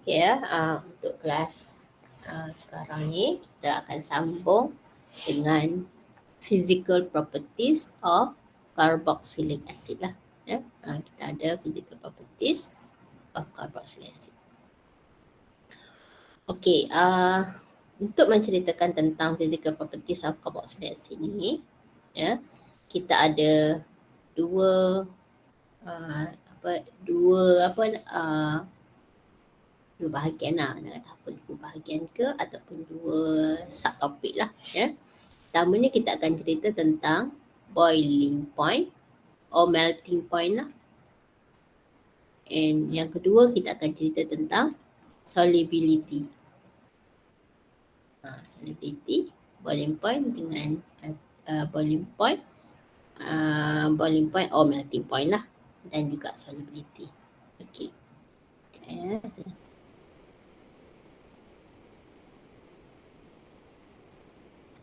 Okay ya, untuk kelas sekarang ni kita akan sambung dengan physical properties of carboxylic acid lah. Ya, kita ada physical properties of carboxylic acid. Okay, untuk menceritakan tentang physical properties of carboxylic acid ni, ya, kita ada dua bahagian lah, nak kata apa, dua bahagian ke ataupun dua subtopik lah ya. Pertamanya kita akan cerita tentang boiling point or melting point lah. And yang kedua kita akan cerita tentang solubility. Solubility, boiling point dengan boiling point or melting point lah, dan juga solubility. Okay.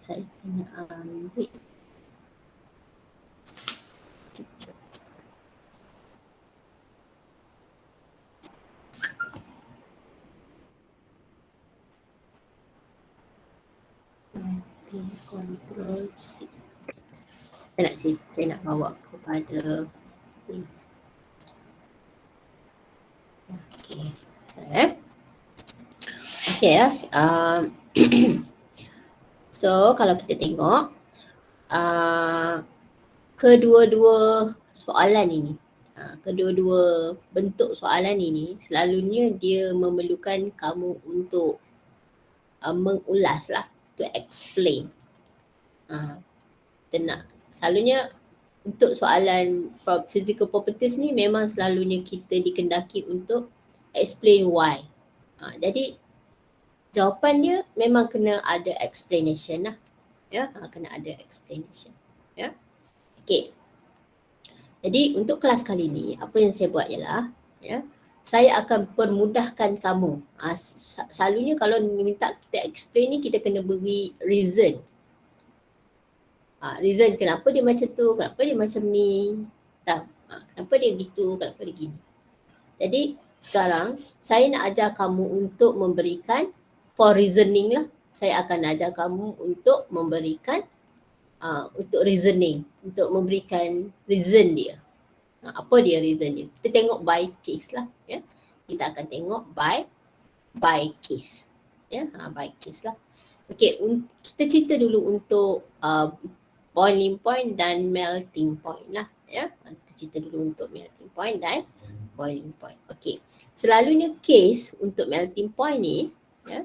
Saya kena ambil Control C. Saya nak bawa kepada ni. Okey. Okey ya. So kalau kita tengok kedua-dua soalan ini, kedua-dua bentuk soalan ini selalunya dia memerlukan kamu untuk mengulas lah, to explain. Selalunya untuk soalan physical properties ni memang selalunya kita dikendaki untuk explain why. Jadi jawapan dia memang kena ada explanation lah. Ya, kena ada explanation. Ya. Okey. Jadi untuk kelas kali ni apa yang saya buat ialah ya, saya akan permudahkan kamu. Selalunya kalau minta kita explain ni kita kena beri reason. Reason kenapa dia macam tu, kenapa dia macam ni, kenapa dia gitu, kenapa dia gini. Jadi sekarang saya nak ajar kamu untuk memberikan for reasoning lah. Saya akan ajar kamu untuk memberikan untuk reasoning, untuk memberikan reason dia. Apa dia reason dia? Kita tengok by case lah ya. Kita akan tengok by case. Ya, by case lah. Okey, kita cerita dulu untuk boiling point dan melting point lah ya. Kita cerita dulu untuk melting point dan boiling point. Okey. Selalunya case untuk melting point ni ya,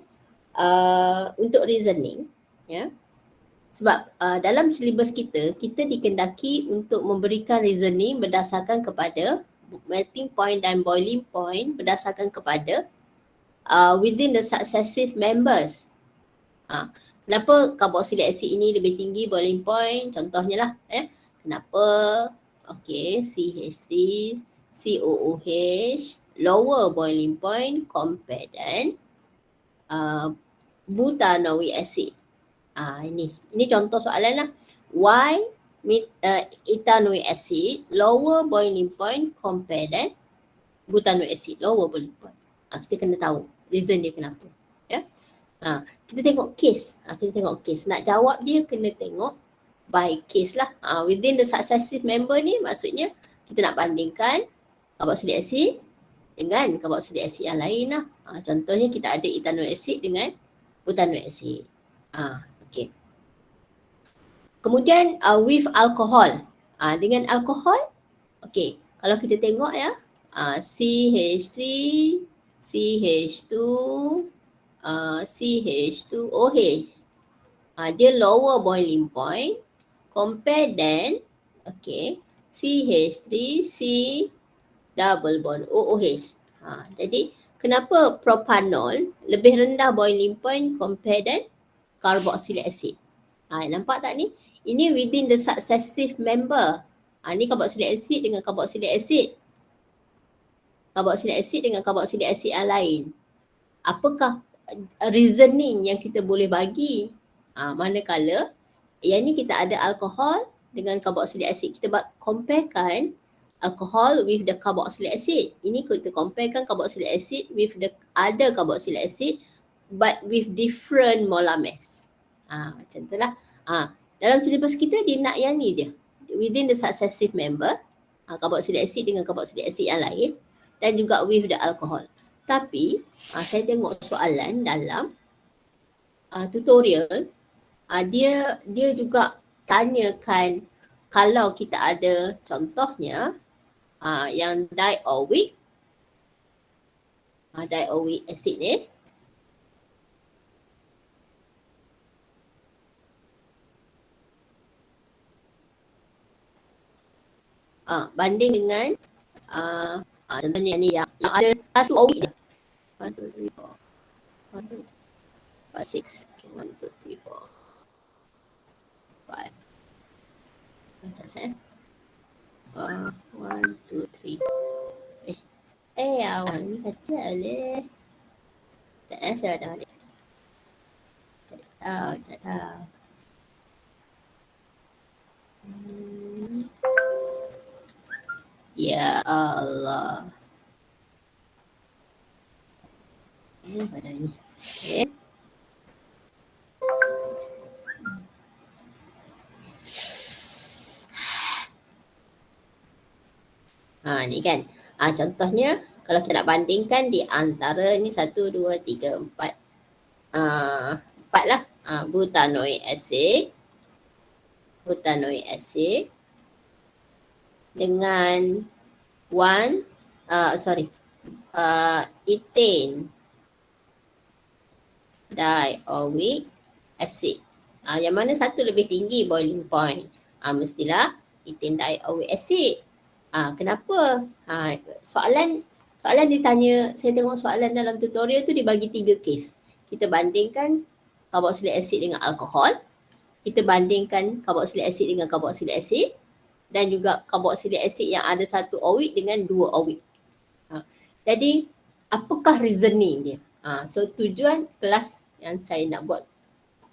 untuk reasoning ya. Sebab dalam silibus kita dikendaki untuk memberikan reasoning berdasarkan kepada melting point dan boiling point berdasarkan kepada within the successive members. Kenapa carboxylic acid ini lebih tinggi boiling point? Contohnya lah kenapa CH3, COOH lower boiling point compared than butanoic acid. Ini contoh soalan lah. Why ethanoic acid lower boiling point compared than butanoic acid lower boiling point. Kita kena tahu reason dia kenapa. Ya. Kita tengok case. Nak jawab dia kena tengok by case lah. Within the successive member ni maksudnya kita nak bandingkan carboxylic acid dengan carboxylic acid yang lain lah. Contohnya kita ada ethanoic acid dengan butanoic acid. Okay. Kemudian with alcohol. Dengan alcohol, okay, kalau kita tengok ya, CH3, CH2, CH2OH. Dia lower boiling point compare than CH3C double bond OOH. Jadi kenapa propanol lebih rendah boiling point compare than carboxylic acid? Nampak tak ni? Ini within the successive member. Ni carboxylic acid dengan carboxylic acid. Carboxylic acid dengan carboxylic acid yang lain. Apakah reasoning yang kita boleh bagi? Manakala yang ni kita ada alkohol dengan carboxylic acid, kita comparekan alcohol with the carboxylic acid. Ini kita comparekan carboxylic acid with the other carboxylic acid but with different molar mass. Macam tu lah. Dalam silibus kita dia nak yang ni je. Within the successive member, carboxylic acid dengan carboxylic acid yang lain dan juga with the alcohol. Tapi saya tengok soalan dalam tutorial, dia juga tanyakan kalau kita ada contohnya yang dioic acid ni, banding dengan contohnya ni yang ada satu oic je. 1, 2, 3, 4 1, 2, 4, 6 1, 2, 3, 4 5 Selesai. 1, 2, 3. Awak ni kacau leh. Sekejap saya dah balik. Sekejap tahu. Ya Allah. Ini pada ni. Okay. Ni kan. Contohnya kalau kita nak bandingkan di antara ni 1, 2, 3, 4. 4 lah. Butanoic acid dengan ethane dioic acid. Yang mana satu lebih tinggi boiling point? Mestilah ethane dioic acid. Kenapa? Soalan ditanya, saya tengok soalan dalam tutorial tu dia bagi 3 kes. Kita bandingkan carboxylic acid dengan alkohol, kita bandingkan carboxylic acid dengan carboxylic acid dan juga carboxylic acid yang ada satu oic dengan 2 oic. Jadi apakah reasoning dia? So tujuan kelas yang saya nak buat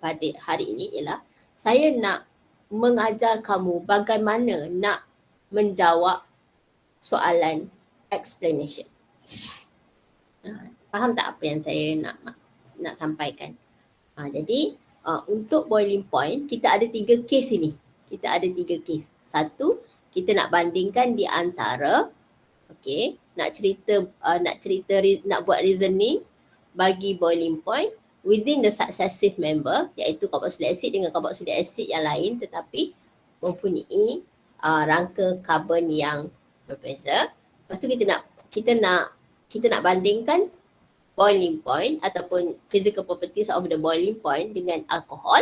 pada hari ini ialah saya nak mengajar kamu bagaimana nak menjawab soalan explanation. Faham tak apa yang saya nak sampaikan? Jadi untuk boiling point kita ada 3 kes ini. Kita ada 3 kes. Satu, kita nak bandingkan di antara nak buat reasoning bagi boiling point within the successive member, iaitu carboxylic acid dengan carboxylic acid yang lain tetapi mempunyai rangka karbon yang berbeza. Lepas tu kita nak bandingkan boiling point ataupun physical properties of the boiling point dengan alkohol.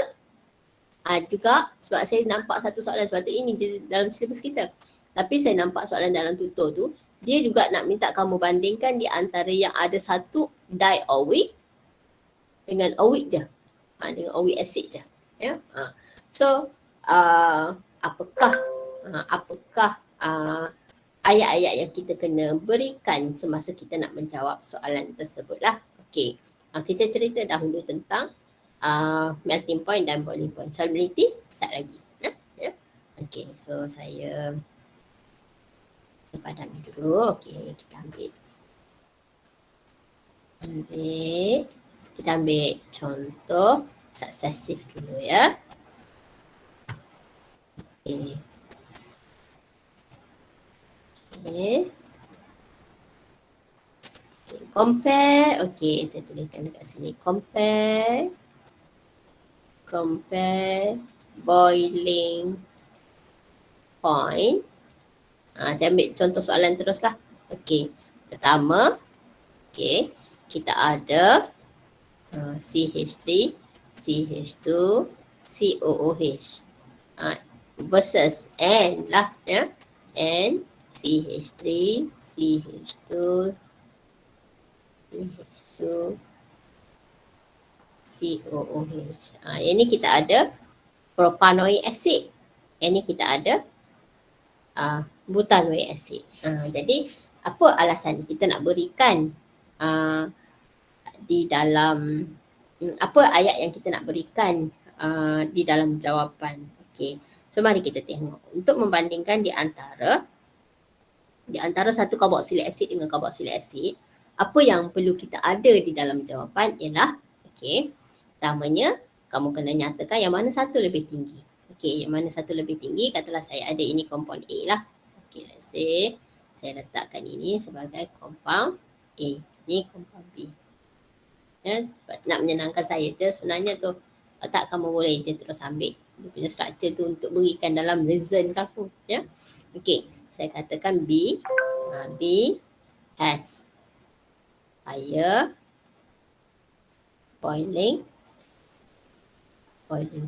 Juga sebab saya nampak satu soalan, sebab tu ini dalam silibus kita. Tapi saya nampak soalan dalam tutor tu, dia juga nak minta kamu bandingkan di antara yang ada satu dioic dengan oic je. Dengan oic acid je. Ya. So, apakah ayat-ayat yang kita kena berikan semasa kita nak menjawab soalan tersebut lah. Okey. Kita cerita dahulu tentang melting point dan boiling point. Solubility sekejap lagi. Ya. Okey, so saya padami dulu. Okey, kita ambil contoh successive dulu ya. Okey. Compare. Okey, saya tuliskan dekat sini. Compare boiling point. Saya ambil contoh soalan teruslah. Okey. Pertama, kita ada CH3, CH2, COOH. Versus N lah ya. N, CH3, CH2, COOH. Yang ni kita ada propanoic acid. Yang ni kita ada butanoic acid. Jadi apa alasan kita nak berikan di dalam apa ayat yang kita nak berikan di dalam jawapan. Okey. So mari kita tengok untuk membandingkan di antara di antara satu carboxylic acid dengan carboxylic acid, apa yang perlu kita ada di dalam jawapan ialah, okey, pertamanya kamu kena nyatakan yang mana satu lebih tinggi. Okey, yang mana satu lebih tinggi, katalah saya ada ini compound A lah. Okey, let's say saya letakkan ini sebagai compound A. Ini compound B. Ya, nak menyenangkan saya je sebenarnya tu. Tak kamu boleh je terus ambil dia punya structure tu untuk berikan dalam reason kamu. Ya. Okey, saya katakan B. B has higher boiling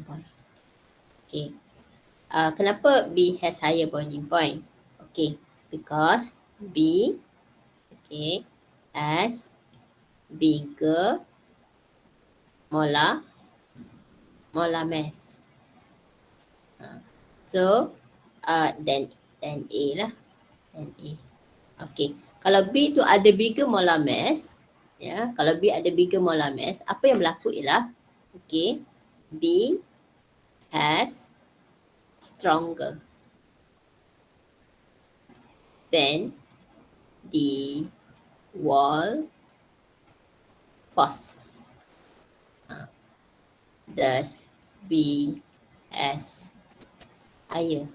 point. Okay. Kenapa B has higher boiling point? Okay, because B has bigger molar mass. So then A lah. Then A. Okay. Kalau B tu ada bigger molar mass, ya, kalau B ada bigger molar mass, apa yang berlaku ialah, okay, B has stronger than the wall force. Thus, B has higher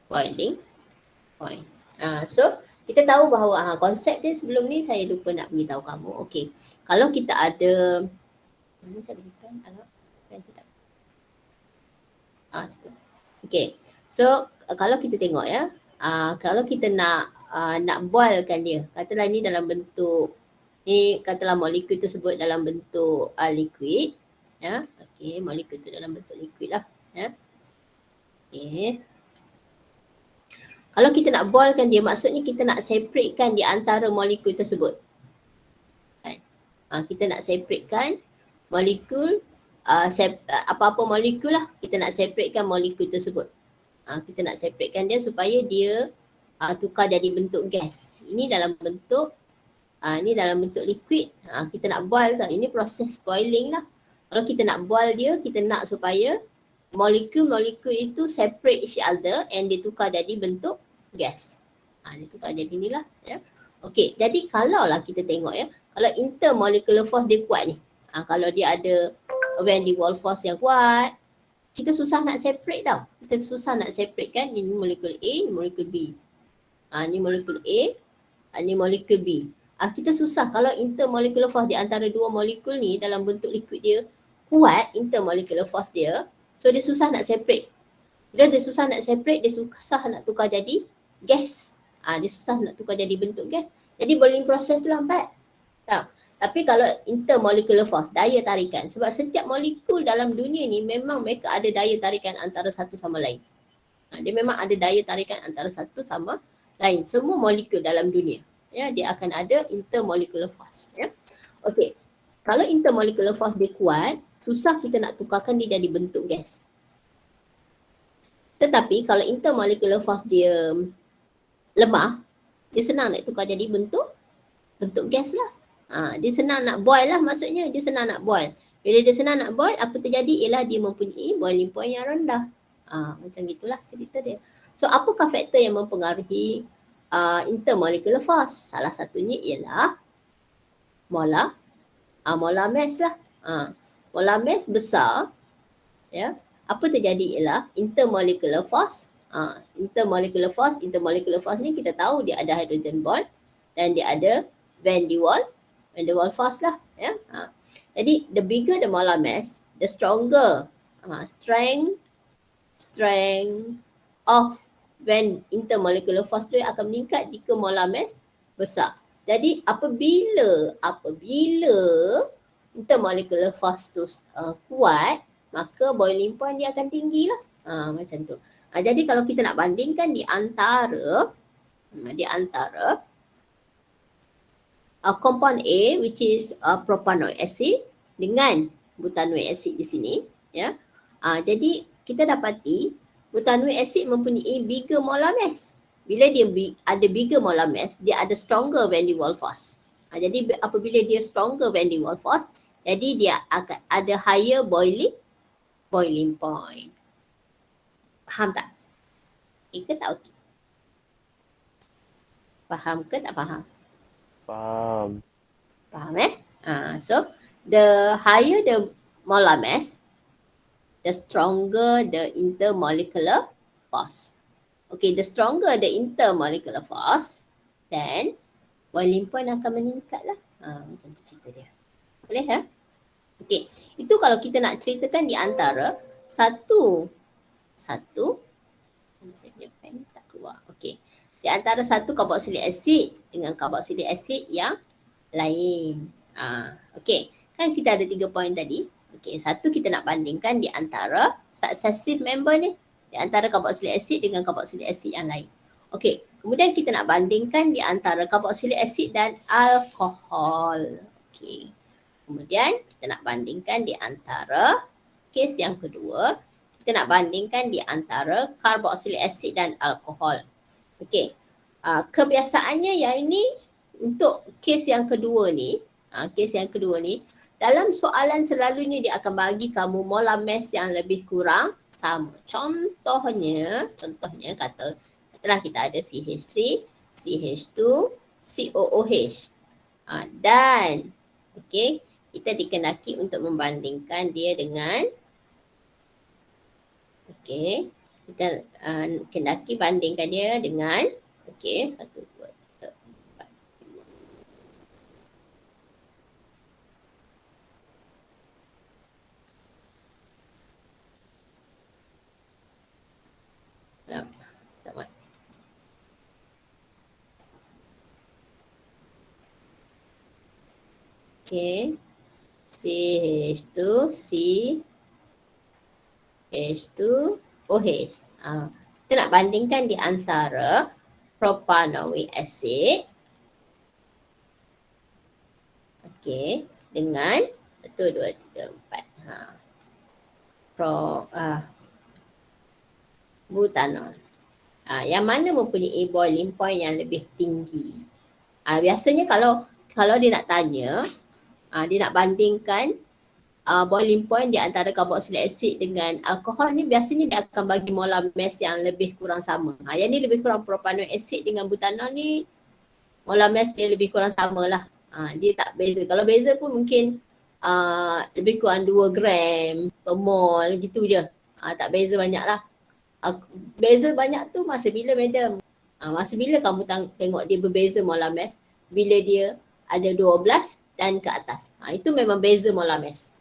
boiling point. So, kita tahu bahawa konsep dia sebelum ni saya lupa nak beritahu kamu. Okey, kalau kita ada, mana saya berikan? Okey, so kalau kita tengok ya, kalau kita nak boilkan dia, katalah ni dalam bentuk, ni katalah molekul tersebut dalam bentuk liquid, ya. Okey, molekul tu dalam bentuk liquid lah, ya. Okey. Kalau kita nak boilkan dia, maksudnya kita nak separatekan di antara molekul tersebut. Kan? Kita nak separatekan molekul, apa-apa molekul lah, kita nak separatekan molekul tersebut. Kita nak separatekan dia supaya dia tukar jadi bentuk gas. Ini dalam bentuk liquid. Kita nak boil tau. Ini proses boiling lah. Kalau kita nak boil dia, kita nak supaya molekul-molekul itu separate each other and dia tukar jadi bentuk gas. Dia tukar jadi ni lah, ya. Okey, jadi kalau lah kita tengok ya, kalau intermolecular force dia kuat ni, kalau dia ada van der Waals force yang kuat, kita susah nak separate tau. Kita susah nak separate kan, ini molekul A, ini molekul B. Ni molekul A, ni molekul B. Kita susah kalau intermolecular force di antara dua molekul ni dalam bentuk liquid dia kuat, intermolecular force dia, so dia susah nak separate. Bila dia susah nak separate, dia susah nak tukar jadi gas. Dia susah nak tukar jadi bentuk gas. Jadi boiling process tu lambat. Tahu? Tapi kalau intermolecular force, daya tarikan, sebab setiap molekul dalam dunia ni memang mereka ada daya tarikan antara satu sama lain. Dia memang ada daya tarikan antara satu sama lain. Semua molekul dalam dunia, ya, dia akan ada intermolecular force, ya. Okey. Kalau intermolecular force dia kuat, susah kita nak tukarkan dia jadi bentuk gas. Tetapi kalau intermolecular force dia lemah, dia senang nak tukar jadi bentuk gas lah. Dia senang nak boil lah, maksudnya dia senang nak boil. Bila dia senang nak boil, apa terjadi ialah dia mempunyai boiling point yang rendah. Macam gitulah cerita dia. So apakah faktor yang mempengaruhi intermolecular force? Salah satunya ialah molar mass lah. Molar mass besar, ya. Apa terjadi ialah intermolecular force. Intermolecular force ni kita tahu dia ada hydrogen bond dan dia ada van der Waals force lah, ya. Jadi the bigger the molar mass, the stronger strength of intermolecular force tu akan meningkat jika molar mass besar. Jadi apabila intermolecular force tu kuat, maka boiling point dia akan tinggi lah. Macam tu. Jadi kalau kita nak bandingkan di antara compound A, which is propanoic acid, dengan butanoic acid di sini, ya. Jadi kita dapati butanoic acid mempunyai bigger molar mass. Bila dia ada bigger molar mass, dia ada stronger van der Waals force. Jadi apabila dia stronger van der Waals force, jadi dia akan ada higher boiling point. Faham tak? Okey ke tak okey? Faham ke tak faham? Faham. Faham so the higher the molar mass, the stronger the intermolecular force. Okay, the stronger the intermolecular force, then boiling point akan meningkat lah. Macam tu cerita dia. Boleh Okay, itu kalau kita nak ceritakan di antara satu saya punya pen tak keluar. Okay, di antara satu carboxylic acid dengan carboxylic acid yang lain. Okay, kan kita ada 3 poin tadi. Okay, satu kita nak bandingkan di antara successive member ni, di antara carboxylic acid dengan carboxylic acid yang lain. Okay, kemudian kita nak bandingkan di antara carboxylic acid dan alkohol. Okay, kemudian kita nak bandingkan di antara kes yang kedua, kita nak bandingkan di antara carboxylic acid dan alkohol. Okay, kebiasaannya yang ini untuk kes yang kedua ni, dalam soalan selalunya dia akan bagi kamu molar mass yang lebih kurang sama. Contohnya katalah kita ada CH3, CH2, COOH. Dan okay, kita dikehendaki untuk membandingkan dia dengan okay, kita kendaki bandingkan dia dengan okay, 1, 2, 3, 4, 5. Tak. Okay, CH2, H2OH. Kita nak bandingkan di antara propanoic acid okay, dengan 1, 2, 3, 4 butanol. Yang mana mempunyai boiling point yang lebih tinggi. Biasanya kalau dia nak tanya, dia nak bandingkan boiling point di antara carboxylic acid dengan alkohol ni, biasanya dia akan bagi molar mass yang lebih kurang sama. Yang ni lebih kurang propanoic acid dengan butanol ni, molar mass dia lebih kurang sama lah. Dia tak beza. Kalau beza pun mungkin lebih kurang 2 gram per mol gitu je. Tak beza banyak lah. Beza banyak tu masa bila madam? Masa bila kamu tengok dia berbeza molar mass? Bila dia ada 12 dan ke atas. Itu memang beza molar mass.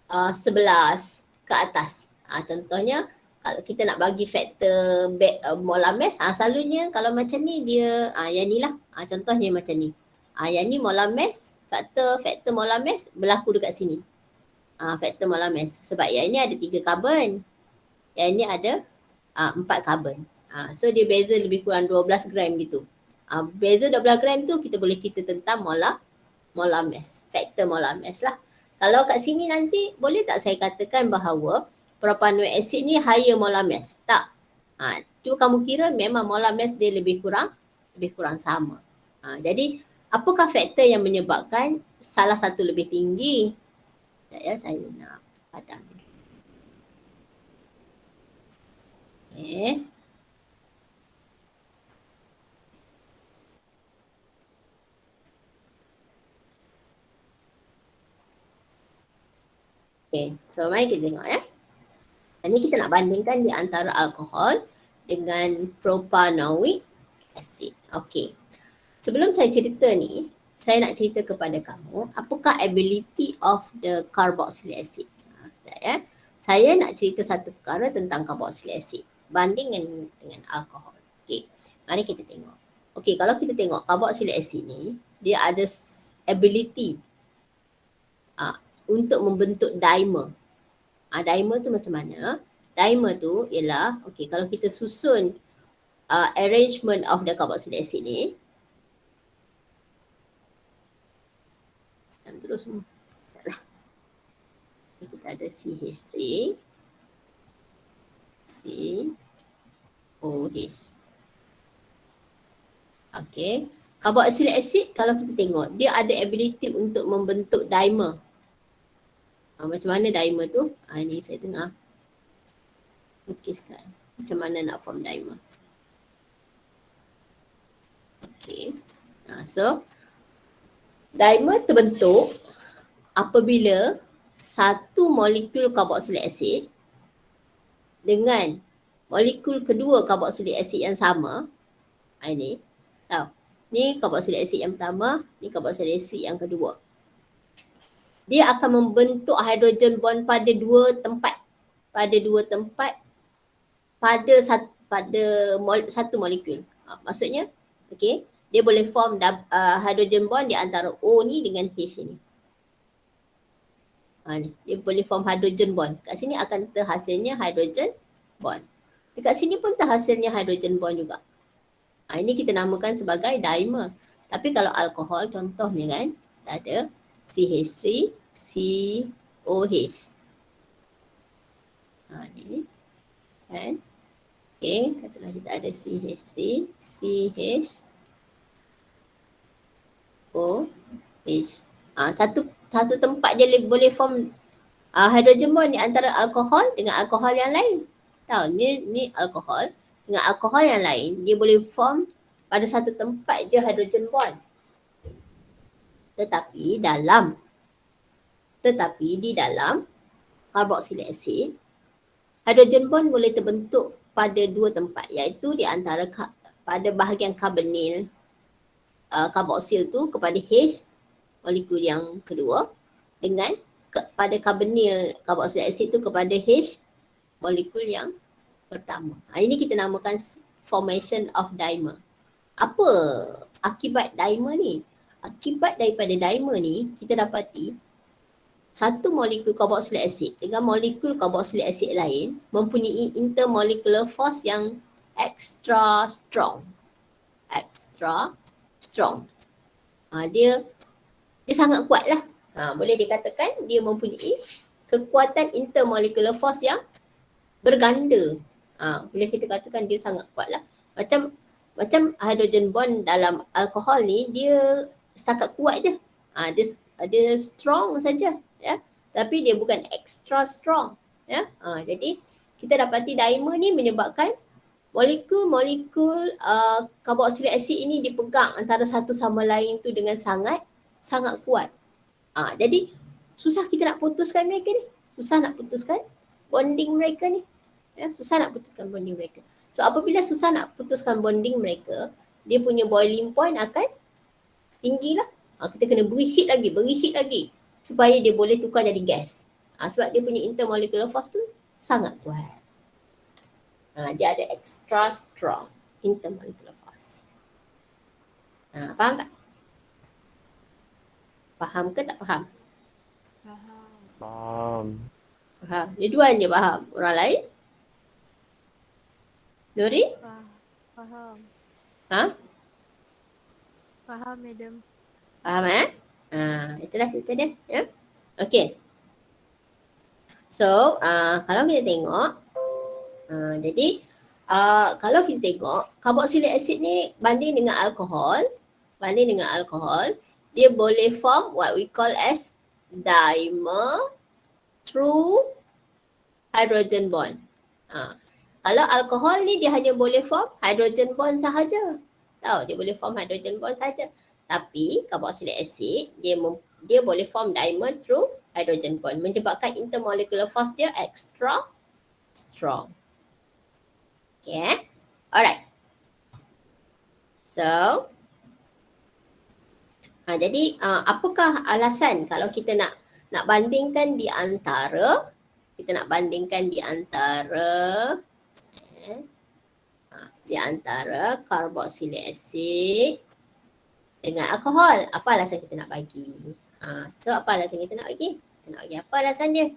11 ke atas. Contohnya kalau kita nak bagi faktor molar mass, selalunya kalau macam ni dia yang ni lah. Contohnya macam ni. Yang ni molar mass, faktor molar mass berlaku dekat sini. Faktor molar mass. Sebab yang ni ada 3 karbon. Yang ni ada 4 karbon. So dia beza lebih kurang 12 gram gitu. Beza 12 gram tu kita boleh cerita tentang molar mass. Faktor molar mass lah. Kalau kat sini nanti boleh tak saya katakan bahawa propanoic acid ni higher molar mass? Tak. Tu kamu kira memang molar mass dia lebih kurang sama. Jadi apakah faktor yang menyebabkan salah satu lebih tinggi? Saya nak padam. Okay. Okay, so mari kita tengok Ini kita nak bandingkan di antara alkohol dengan propanoic acid. Okay, sebelum saya cerita ni, saya nak cerita kepada kamu apakah ability of the carboxylic acid. Saya nak cerita satu perkara tentang carboxylic acid banding dengan alkohol. Okay, mari kita tengok. Okay, kalau kita tengok carboxylic acid ni, dia ada ability untuk membentuk dimer. Dimer tu macam mana? Dimer tu ialah, okay, kalau kita susun arrangement of the carboxylic acid ni, terus semua. Kita ada CH3, COH. Okay, carboxylic acid kalau kita tengok, dia ada ability untuk membentuk dimer. Macam mana dimer tu? Ni saya tengah lukiskan. Macam mana nak form dimer. Okay. So dimer terbentuk apabila satu molekul karboksilik asid dengan molekul kedua karboksilik asid yang sama. Ini tahu. Ni karboksilik asid yang pertama, ni karboksilik asid yang kedua. Dia akan membentuk hidrogen bond pada dua tempat. Pada satu molekul. Maksudnya, okay, dia boleh form hydrogen bond di antara O ni dengan H ni. Ni. Dia boleh form hydrogen bond. Kat sini akan terhasilnya hydrogen bond. Dekat sini pun terhasilnya hydrogen bond juga. Ini kita namakan sebagai dimer. Tapi kalau alkohol contohnya kan, ada CH3, COH. Ni kan. Okay, katalah kita ada CH3, CH, OH. Satu tempat dia boleh form hydrogen bond di antara alkohol dengan alkohol yang lain. Tahu, ni alkohol dengan alkohol yang lain, dia boleh form pada satu tempat je hydrogen bond. Tetapi di dalam karboksilik asid, hydrogen bond boleh terbentuk pada dua tempat, iaitu di antara pada bahagian karbonil karboksil tu kepada H, molekul yang kedua, dengan pada karbonil karboksilik asid tu kepada H, molekul yang pertama. Ini kita namakan formation of dimer. Apa akibat dimer ni? Akibat daripada dimer ni, kita dapati satu molekul karboksilik asid dengan molekul karboksilik asid lain mempunyai intermolecular force yang extra strong. Dia sangat kuat lah. Boleh dikatakan dia mempunyai kekuatan intermolecular force yang berganda. Boleh kita katakan dia sangat kuat lah. Macam hydrogen bond dalam alkohol ni, dia setakat kuat je. Dia strong saja, ya. Tapi dia bukan extra strong, ya. Jadi kita dapati dimer ni menyebabkan molekul-molekul karboksilik asid ini dipegang antara satu sama lain tu dengan sangat kuat. Jadi susah kita nak putuskan mereka ni. Susah nak putuskan bonding mereka ni. Ya, susah nak putuskan bonding mereka. So apabila susah nak putuskan bonding mereka, dia punya boiling point akan tinggi lah. Kita kena beri heat lagi supaya dia boleh tukar jadi gas. Sebab dia punya intermolecular force tu sangat kuat. Dia ada extra strong intermolecular force. Faham tak? Faham ke tak faham? Faham. Faham. Dia dua je faham. Orang lain? Nuri? Faham. Faham, madam. Faham itulah cerita dia. Ya? Okay. So, kalau kita tengok, jadi kalau kita tengok, karboksilik asid ni banding dengan alkohol, dia boleh form what we call as dimer through hydrogen bond. Kalau alkohol ni dia hanya boleh form hydrogen bond sahaja. Tahu, dia boleh form hydrogen bond sahaja. Tapi karboksilik asid dia boleh form dimer through hydrogen bond, menyebabkan intermolecular force dia extra strong. Okay. Alright. So, jadi apakah alasan kalau kita nak bandingkan di antara karboksilik asid dengan alkohol? Apa alasan kita nak bagi? So apa alasan kita nak bagi? Kita nak bagi apa alasan dia?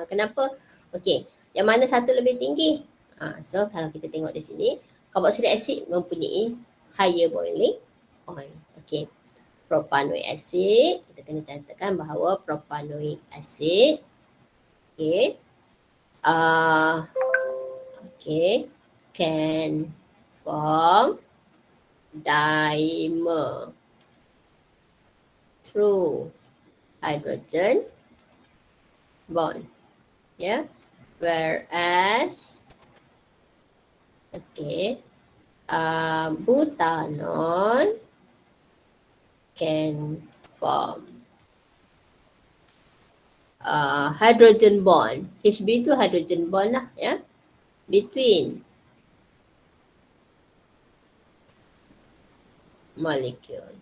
Kenapa? Okey, yang mana satu lebih tinggi? So kalau kita tengok di sini, karboksilik asid mempunyai higher boiling point. Okey. Propanoic acid, kita kena catatkan bahawa propanoic acid can form dimer through hydrogen bond. Yeah. Whereas butanol can form hydrogen bond. HB tu hydrogen bond lah ya, between molecule.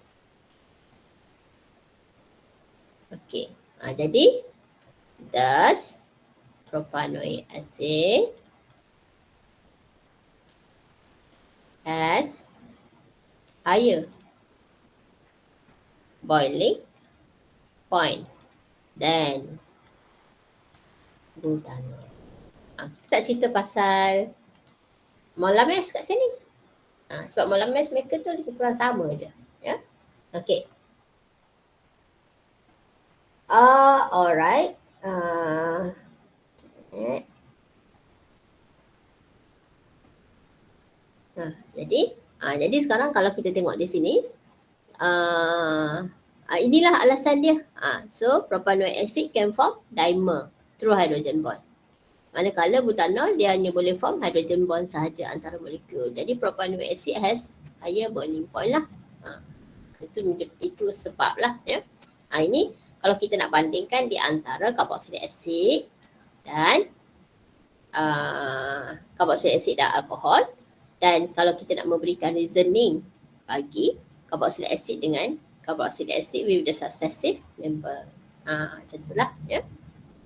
Okay, jadi thus propanoic acid has higher boiling point than butanol. Kita tak cerita pasal molamase kat sini. Sebab molamase mereka tu lebih kurang sama je. Ya. Okay. Alright. Jadi sekarang kalau kita tengok di sini, inilah alasan dia. So propanoic acid can form dimer through hydrogen bond. Manakala butanol dia hanya boleh form hydrogen bond sahaja antara molekul. Jadi propanoic acid has higher boiling point lah. Itu sebab lah ya. Ini kalau kita nak bandingkan di antara carboxylic acid dan carboxylic acid dan alkohol, dan kalau kita nak memberikan reasoning bagi carboxylic acid dengan carboxylic acid with the successive member. Macam itulah ya.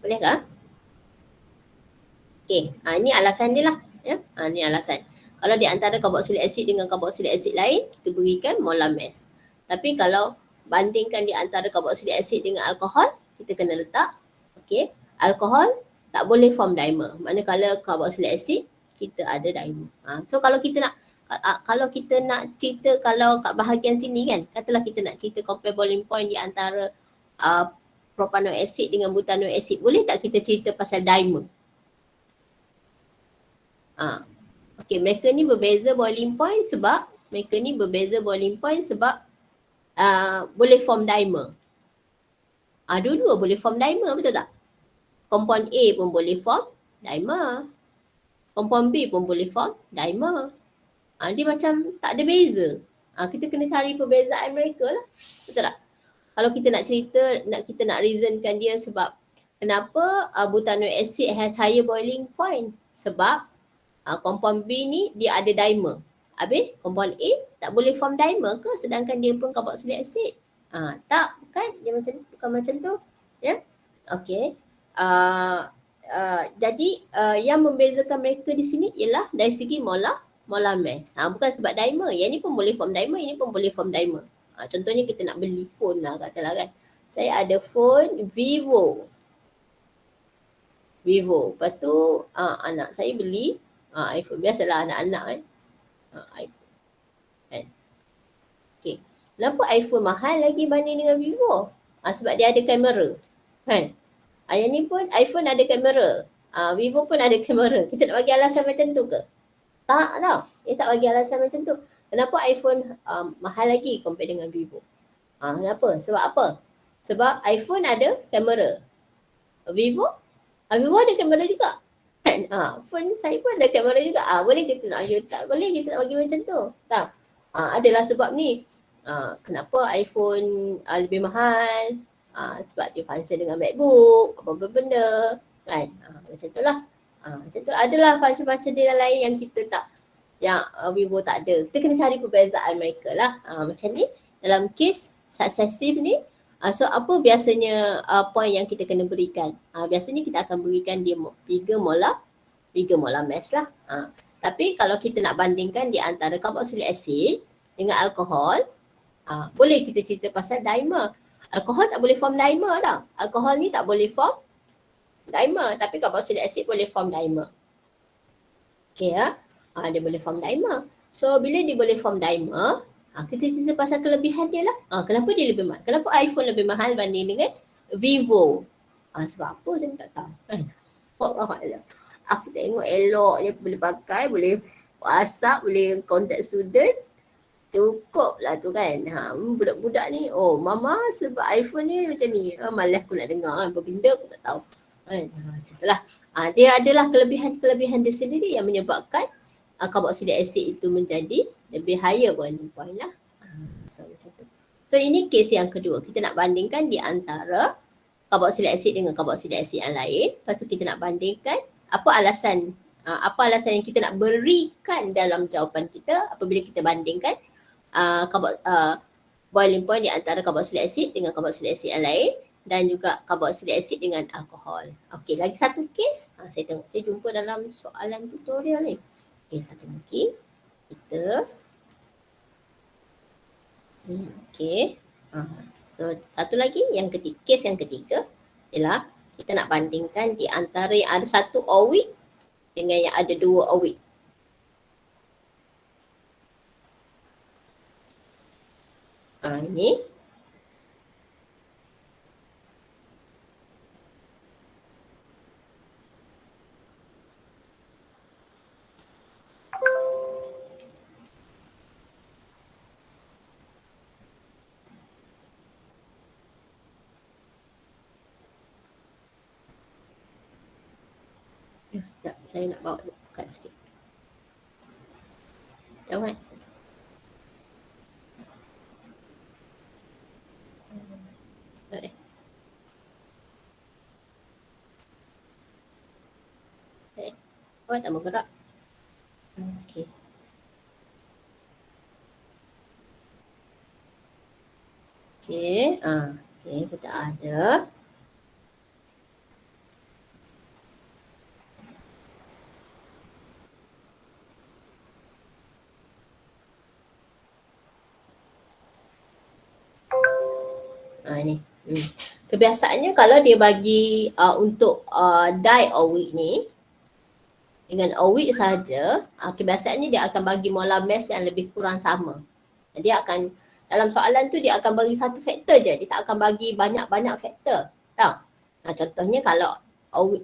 Boleh ke? Okey, ini alasan dia lah ya. Ini alasan. Kalau di antara carboxylic acid dengan carboxylic acid lain, kita berikan molamase. Tapi kalau bandingkan di antara carboxylic acid dengan alkohol, kita kena letak alkohol tak boleh form dimer. Manakala carboxylic acid kita ada dimer. So kalau kita nak cerita kalau kat bahagian sini kan, katalah kita nak cerita compare boiling point di antara propanoic acid dengan butanoic acid, boleh tak kita cerita pasal dimer? Mereka ni berbeza boiling point sebab boleh form dimer. Dua-dua boleh form dimer, betul tak? Compound A pun boleh form dimer. Compound B pun boleh form dimer. Dia macam tak ada beza. Kita kena cari perbezaan mereka lah. Betul tak? Kalau kita nak cerita, kita nak reasonkan dia sebab kenapa butanoic acid has higher boiling point. Sebab compound B ni dia ada dimer. Habis compound A tak boleh form dimer ke sedangkan dia pun carboxylic acid? Tak, bukan. Dia bukan macam tu. Ya. Okey. Jadi yang membezakan mereka di sini ialah dari segi molamase. Bukan sebab dimer. Yang ni pun boleh form dimer, ini pun boleh form dimer. Contohnya kita nak beli phone lah katalah kan. Saya ada phone Vivo. Lepas tu anak saya beli iPhone. Biasalah anak-anak kan. iPhone. Kan? Okay. Kenapa iPhone mahal lagi banding dengan Vivo? Sebab dia ada kamera. Kan? Yang ni pun iPhone ada kamera. Vivo pun ada kamera. Kita nak bagi alasan macam tu ke? Tak tau. Dia tak bagi alasan macam tu. Kenapa iPhone mahal lagi compare dengan Vivo? Kenapa? Sebab apa? Sebab iPhone ada kamera. Vivo ada kamera juga. Kan? Phone saya pun ada kamera juga. Boleh kita nak bagi? Tak boleh kita nak bagi macam tu. Tak. Adalah sebab ni. Kenapa iPhone lebih mahal? Sebab dia function dengan MacBook, apa-apa benda. Kan? Macam tu lah. Macam tu adalah function-function dia lain yang kita tak, yang Vivo tak ada. Kita kena cari perbezaan mereka lah. Macam ni, dalam kes successive ni, so apa biasanya point yang kita kena berikan? Biasanya kita akan berikan dia bigger molamase lah. Tapi kalau kita nak bandingkan di antara carboxylic acid dengan alkohol, boleh kita cerita pasal dimer. Alkohol tak boleh form dimer tau. Alkohol ni tak boleh form dimer, tapi carboxylic acid boleh form dimer. Okay ya. Dia boleh form dimer. So bila dia boleh form dimer, kita cerita pasal kelebihan dia lah. Kenapa dia lebih mahal? Kenapa iPhone lebih mahal banding dengan Vivo? Sebab apa saya tak tahu. Aku tengok elok je, aku boleh pakai, boleh WhatsApp, boleh contact student. Cukup lah tu kan. Budak-budak ni, mama sebab iPhone ni macam ni. Malas aku nak dengar kan. Apa benda aku tak tahu. Macam tu lah. Dia adalah kelebihan dia sendiri yang menyebabkan carboxylic acid itu menjadi lebih higher boiling point lah. So macam tu. So ini kes yang kedua. Kita nak bandingkan di antara carboxylic acid dengan carboxylic acid yang lain. Lepas tu kita nak bandingkan apa alasan yang kita nak berikan dalam jawapan kita apabila kita bandingkan boiling point di antara carboxylic acid dengan carboxylic acid yang lain dan juga carboxylic acid dengan alkohol. Okey, lagi satu kes. Saya tengok, saya jumpa dalam soalan tutorial ni. Okey, satu lagi. Kita okey. So satu lagi yang ketiga, kes yang ketiga ialah kita nak bandingkan di antara yang ada satu OWIC dengan yang ada dua OWIC. Ini sekejap, saya nak bawa buka sikit. Jawab. Awak tak bergerak. Okey. Okey, okey, kita ada. Ni. Kebiasaannya kalau dia bagi untuk di-OWIC ni dengan OWIC saja, kebiasaannya dia akan bagi molar mass yang lebih kurang sama. Dia akan dalam soalan tu dia akan bagi satu faktor je, dia tak akan bagi banyak-banyak faktor. Tahu? Contohnya kalau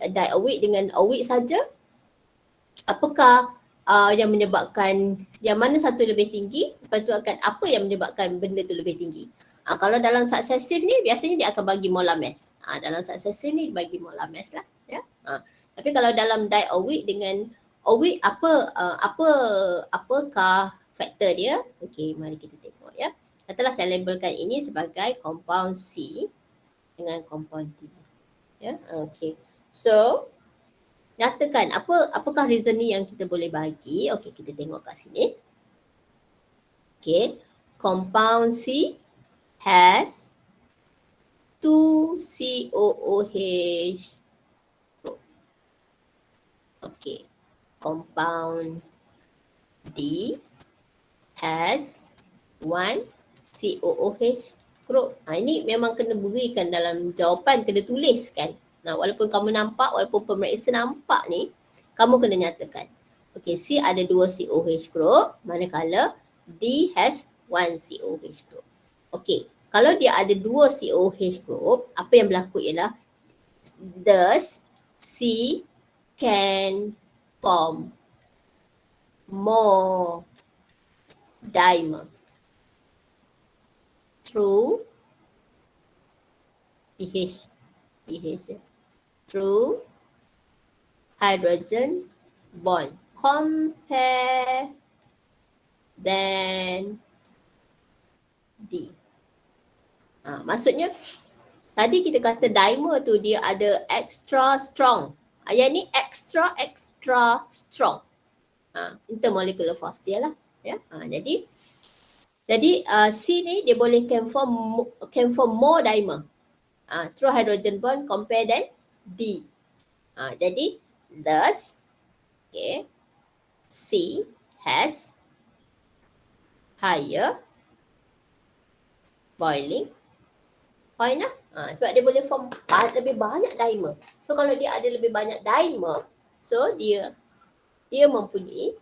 di-OWIC dengan OWIC saja, apakah yang menyebabkan yang mana satu lebih tinggi, lepas tu akan apa yang menyebabkan benda tu lebih tinggi. Kalau dalam successive ni biasanya dia akan bagi molar mass. Dalam successive ni bagi molar mass lah, ya. Tapi kalau dalam di-OWIC dengan OWIC apakah faktor dia? Okey, mari kita tengok ya. Katalah saya labelkan ini sebagai compound C dengan compound D. Ya, okey. So nyatakan apakah reasoning yang kita boleh bagi? Okey, kita tengok kat sini. Okey, compound C has 2 COOH. Okay, compound D has 1 COOH group. Ini memang kena berikan dalam jawapan, kena tuliskan. Walaupun kamu nampak, walaupun pemeriksa nampak ni, kamu kena nyatakan. Okay, C ada 2 COOH group, manakala D has 1 COOH group. Okay, kalau dia ada 2 COOH group, apa yang berlaku ialah thus C can form more dimer through through hydrogen bond compare than D. Maksudnya tadi kita kata dimer tu dia ada extra strong. Yang ni extra strong. Intermolecular force dia lah, ya. Jadi C ni dia boleh can form more dimer through hydrogen bond compare than D. Jadi thus okay, C has higher boiling point lah. Sebab dia boleh form lebih banyak dimer. So kalau dia ada lebih banyak dimer, so dia mempunyai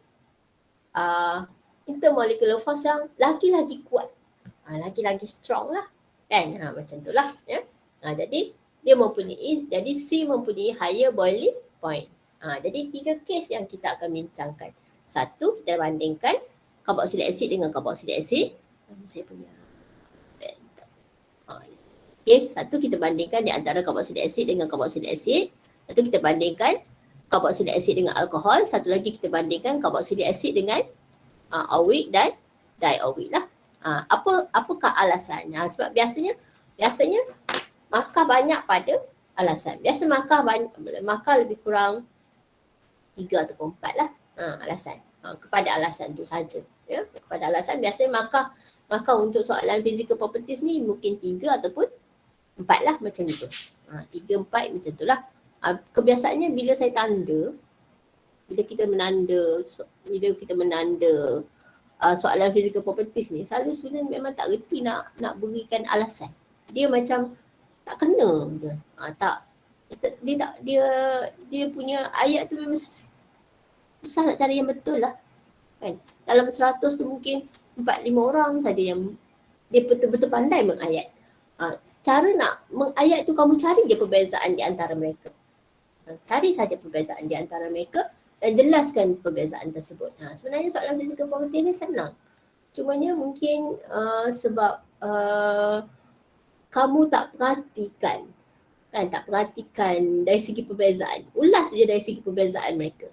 intermolecular force yang lagi-lagi kuat. Lagi-lagi strong lah. Kan? Macam tu lah. Ya? Jadi jadi C mempunyai higher boiling point. Jadi 3 kes yang kita akan bincangkan. Satu, kita bandingkan carboxylic acid dengan carboxylic acid. Saya punya okay, satu kita bandingkan di antara carboxylic acid dengan carboxylic acid. Satu kita bandingkan carboxylic acid dengan alkohol. Satu lagi kita bandingkan carboxylic acid dengan OWIC dan di-OWIC lah. Apakah alasannya? Sebab biasanya markah banyak pada alasan. Biasa markah lebih kurang 3 atau 4 lah alasan. Kepada alasan tu saja. Ya, kepada alasan biasanya markah untuk soalan physical properties ni mungkin 3 ataupun 4 lah macam tu. 3, 4 macam tu lah. Kebiasaannya bila saya tanda, bila kita menanda soalan physical properties ni, selalu student memang tak reti nak berikan alasan. Dia macam tak kena je. Dia punya ayat tu memang susah nak cari yang betul lah. Kan? Dalam 100 tu mungkin 4-5 orang saja yang dia betul-betul pandai mengayat. Cara nak mengayat tu kamu cari je perbezaan di antara mereka. Cari saja perbezaan di antara mereka dan jelaskan perbezaan tersebut. Sebenarnya soalan physical property ni senang. Cumanya mungkin sebab kamu tak perhatikan dari segi perbezaan. Ulas je dari segi perbezaan mereka.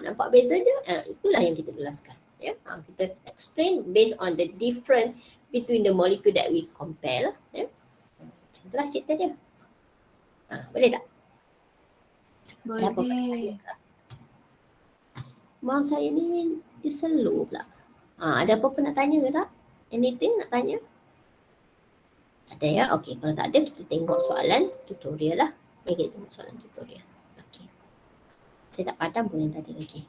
Nampak beza je? Itulah yang kita ulaskan. Ya? Kita explain based on the difference between the molecule that we compare lah. Ya? Macam itulah cerita dia. Boleh tak? Boleh. Maaf saya ni dia slow pula. Ada apa-apa nak tanya ke tak? Anything nak tanya? Ada ya? Okey, kalau tak ada kita tengok soalan tutorial lah. Mari kita tengok soalan tutorial. Okey. Saya tak padam pun yang tadi lagi.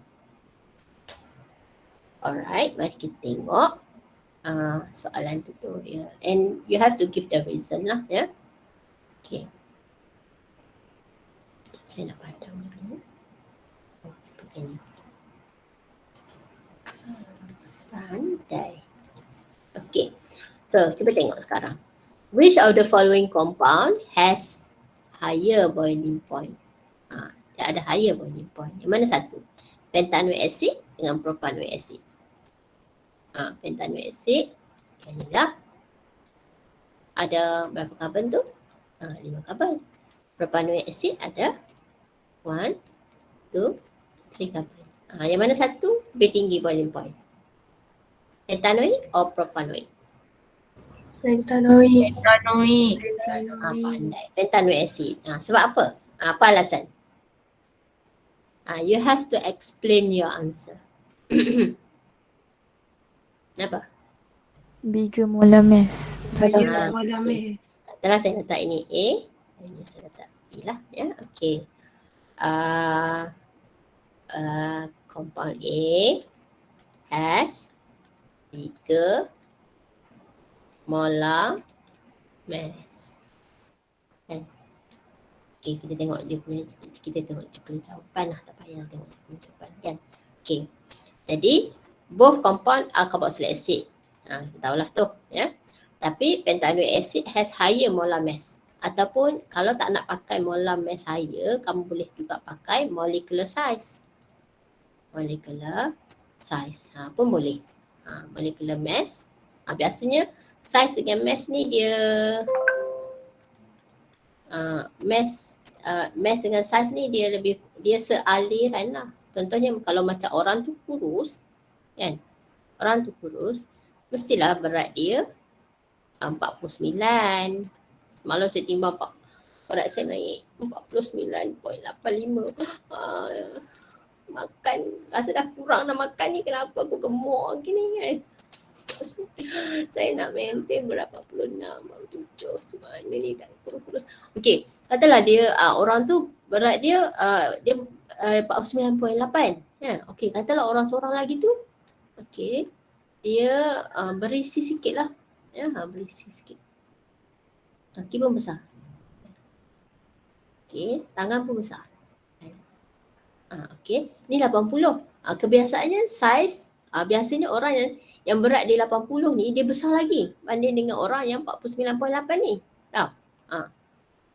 Alright, mari kita tengok soalan tutorial. And you have to give the reason lah ya. Okey. Saya nak padam dulu. Seperti ni. Pandai. Okay. So, kita tengok sekarang. Which of the following compound has higher boiling point? Dia ada higher boiling point. Yang mana satu? Pentanoic acid dengan propanoic acid. Pentanoic acid. Yang ni lah. Ada berapa karbon tu? 5 karbon. Propanoic acid ada 1, 2, 3 karbon. Yang mana satu? Lebih tinggi boiling point. Pentanoic or propanoic? Pentanoic. Pandai. Pentanoic acid. Sebab apa? Apa alasan? You have to explain your answer. Apa? Bigger molar mass. Katalah saya letak ini A. Ini saya letak B lah. Ya, okay. Compound A has bigger molar mass. Okay, kita tengok dia punya jawapan lah. Tak payah tengok saya punya jawapan kan. Okay. Jadi, both compound are carboxylic acid. Kita tahulah tu. Ya. Tapi pentanoic acid has higher molar mass. Ataupun kalau tak nak pakai molar mass higher, kamu boleh juga pakai molecular size. Molecular size. Pun boleh. Molecular mass. Biasanya size dengan mass ni dia mass dengan size ni dia sealiran lah. Contohnya kalau macam orang tu kurus kan. Orang tu kurus mestilah berat dia 49. Malam saya timbang berat saya naik 49.85. Makan rasa dah kurang nak makan ni, kenapa aku gemuk gini kan. Saya nak maintain berapa 46, 47 mana ni tak kurus-kurus. Okey, katalah dia orang tu berat dia 49.8 ya. Okey, katalah orang seorang lagi tu okey, dia berisi sikit lah ya, berisi sikit. Kaki pun besar. Okey, tangan pun besar. Okey, ni 80. Kebiasaannya size biasanya orang yang berat dia 80 ni dia besar lagi banding dengan orang yang 49.8 ni. Tahu?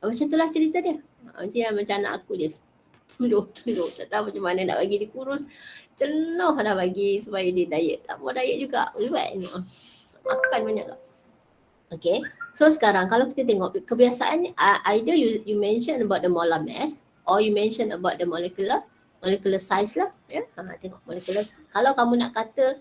Macam itulah cerita dia. Macam anak aku dia 10 kilo. Tak tahu macam mana nak bagi dia kurus. Cenuh dah bagi supaya dia diet. Tak mau diet juga. Buat makan banyak tak. Okay. So sekarang kalau kita tengok kebiasaan either you mention about the molar mass or you mention about the molecular size lah. Ya. Tengok molecular. Kalau kamu nak kata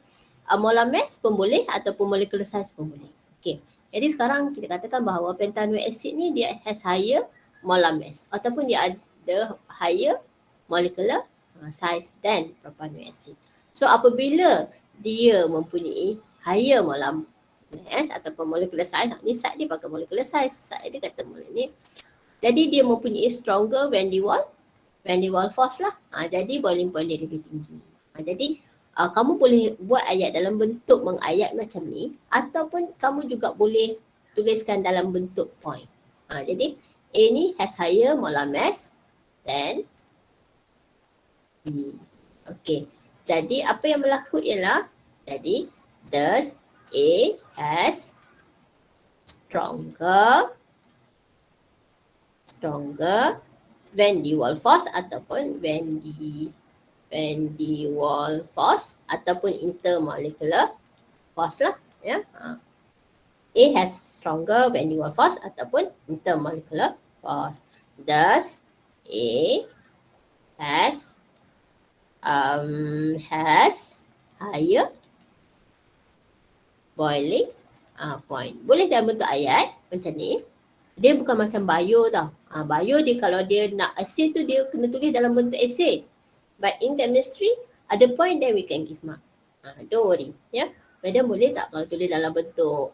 molar mass pun boleh ataupun molecular size pun boleh. Okey. Jadi sekarang kita katakan bahawa pentanoic acid ni dia has higher molar mass ataupun dia ada higher molecular size than propanoic acid. So apabila dia mempunyai higher molar mass ataupun molecular size, ni side dia pakai molecular size, side dia kata ni. Jadi dia mempunyai stronger van der Waals force lah. Jadi boiling point dia lebih tinggi. Jadi kamu boleh buat ayat dalam bentuk mengayat macam ni ataupun kamu juga boleh tuliskan dalam bentuk point. Jadi A ni has higher molar mass than B. Okay. Jadi apa yang berlaku ialah, jadi thus A has stronger van der Waals force ataupun van der Waals force ataupun intermolecular force lah, ya. A has stronger van der Waals force ataupun intermolecular force. Thus A has higher boiling point. Boleh dalam bentuk ayat macam ni. Dia bukan macam bio tau. Bio dia kalau dia nak essay tu dia kena tulis dalam bentuk essay. But in chemistry, ada point then we can give mark. Don't worry. Ya. Madam boleh tak kalau tulis dalam bentuk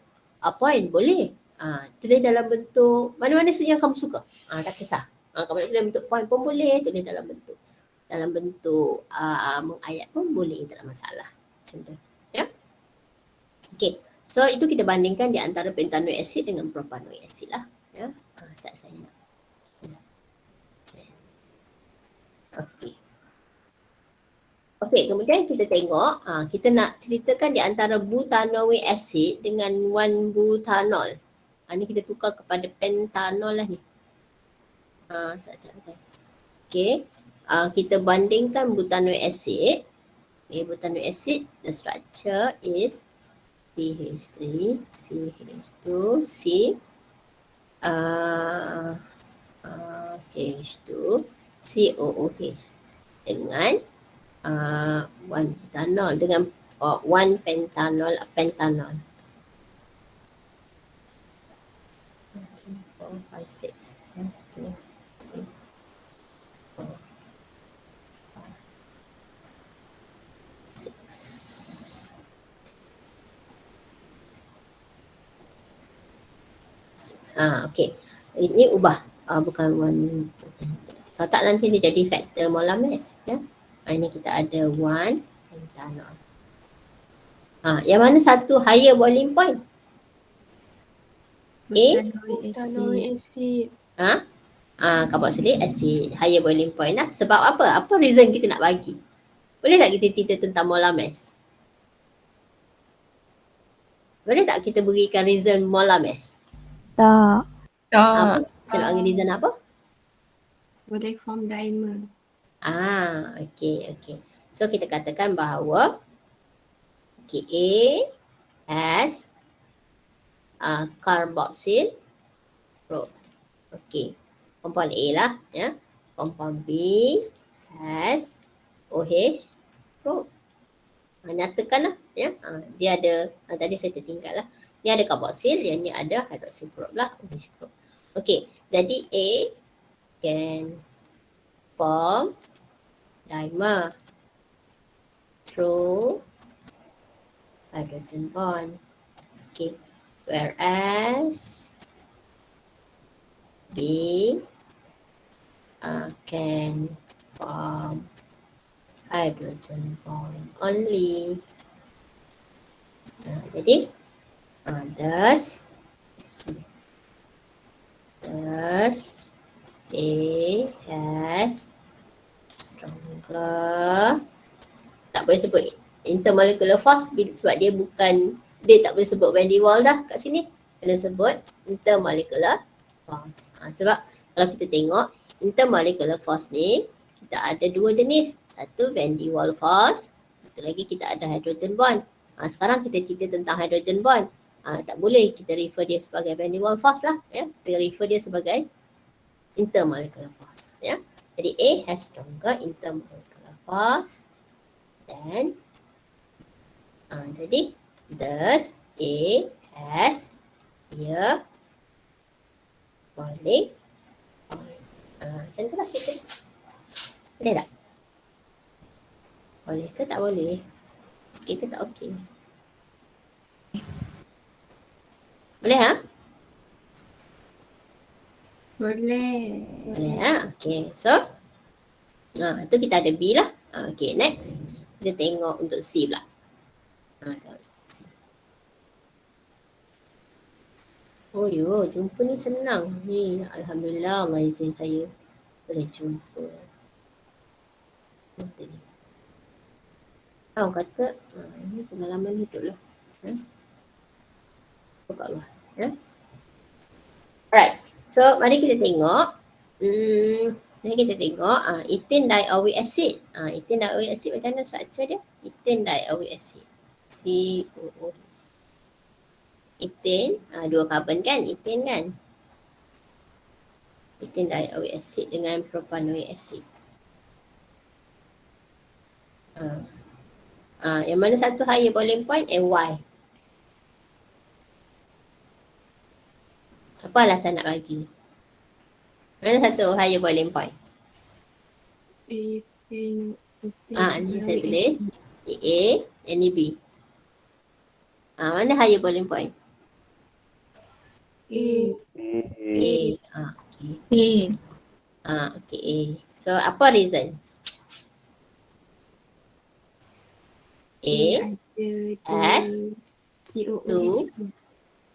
point? Boleh. Tulis dalam bentuk mana-mana saja yang kamu suka. Tak kisah. Kamu nak tulis dalam bentuk point pun boleh. Tulis dalam bentuk mengayat pun boleh. Tak ada masalah. Macam tu. Ya. Okay. So itu kita bandingkan di antara pentanoic acid dengan propanoic acid lah. Ya. Saya nak. Okay. Okey, kemudian kita tengok, kita nak ceritakan di antara butanoic acid dengan 1-butanol. Ni kita tukar kepada pentanol lah ni. Okey, kita bandingkan butanoic acid. Okay, butanoic acid, the structure is CH3, CH2, C, H2, COOH dengan 1-butanol dengan 1-pentanol. 4, 5, 6. 1, 2, 3, 4, 5, 6. Okey. Ini ubah. Bukan 1. Kalau tak nanti dia jadi faktor molar mass. Ya. Ini kita ada 1-pentanol. Yang mana satu higher boiling point? Butanoic acid. Carboxylic acid, higher boiling point lah. Sebab apa? Apa reason kita nak bagi? Boleh tak kita cerita tentang molar mass? Boleh tak kita berikan reason molar mass? Tak. Apa? Kita nak bagi reason apa? Boleh form dimer. Okay. So kita katakan bahawa A has carboxyl group. Okay. Compound A lah, ya. Compound B has OH group. Nyatakan lah, ya. Dia ada, tadi saya tertinggal lah. Dia ada carboxyl, yang ni ada hydroxyl group lah, OH group. Okay. Jadi A can form dimer through hydrogen bond. Okay. Whereas B can form hydrogen bond only. Jadi thus A has stronger, tak boleh sebut intermolecular force sebab dia tak boleh sebut van der Waals dah kat sini. Kena sebut intermolecular force. Sebab kalau kita tengok intermolecular force ni kita ada dua jenis. Satu van der Waals force, satu lagi kita ada hydrogen bond. Sekarang kita cerita tentang hydrogen bond. Tak boleh kita refer dia sebagai van der Waals force lah, ya. Kita refer dia sebagai intermolecular force, ya. Jadi A has stronger intermolecular force than Jadi thus A has a boiling point. Macam tu lah cerita. Boleh tak? Boleh ke tak boleh? Okey ke tak okey? Boleh ha? Boleh. Boleh ha? Okey. So, tu kita ada B lah. Okey, next. Kita tengok untuk C pula. Tengok C. Oh yo, jumpa ni senang. Ni alhamdulillah Allah izin saya boleh jumpa. Kata ini pengalaman hidup lah. Buka luar. Alright. So, mari kita tengok. Mari kita tengok ethane dioic acid. Ethane dioic acid macam mana struktur dia? Ethane dioic acid. COO. Ethane, 2 karbon kan? Ethane kan? Ethane dioic acid dengan propanoic acid. Yang mana satu higher boiling point Y. Apa alasan nak bagi? Mana satu higher boiling point? Ethane. Ni saya tulis A, ni B. Mana higher boiling point? A. A. Okay. Okay, A. So, apa reason? A has two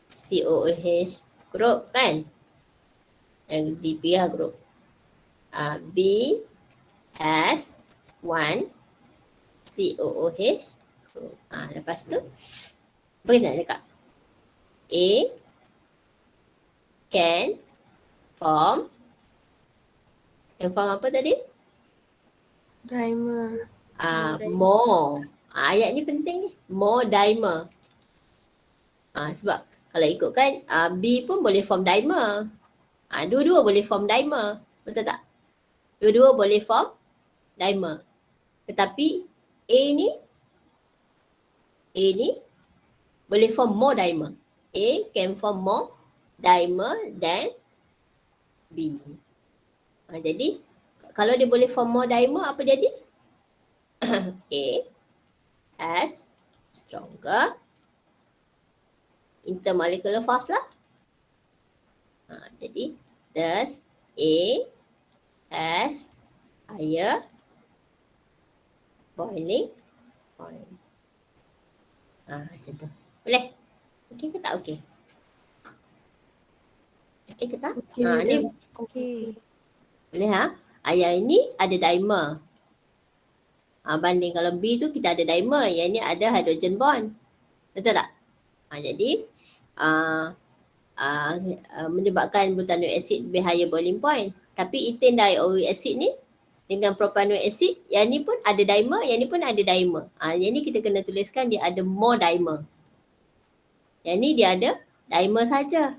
COOH group kan? LDPR group. B has one COOH group. Lepas tu, apa kita nak cakap? A can form apa tadi? Dimer. More. Ayat ni penting ni. More dimer. Sebab kalau ikutkan B pun boleh form dimer. Dua-dua boleh form dimer. Betul tak? Dua-dua boleh form dimer. Tetapi A ni boleh form more dimer. A can form more dimer than B. Jadi kalau dia boleh form more dimer, apa jadi? A has stronger intermolecular force lah. Jadi thus A has higher boiling point. Macam tu. Boleh? Okey ke tak okey? Okey ke tak? Ni Okey. boleh ha? Yang ini ada dimer. Banding kalau B tu kita ada dimer, yang ni ada hydrogen bond. Betul tak? Jadi menyebabkan butanoic acid lebih higher boiling point. Tapi ethane dioic acid ni dengan propanoic acid, yang ni pun ada dimer, yang ni pun ada dimer. Yang ni kita kena tuliskan dia ada more dimer. Yang ni dia ada dimer saja.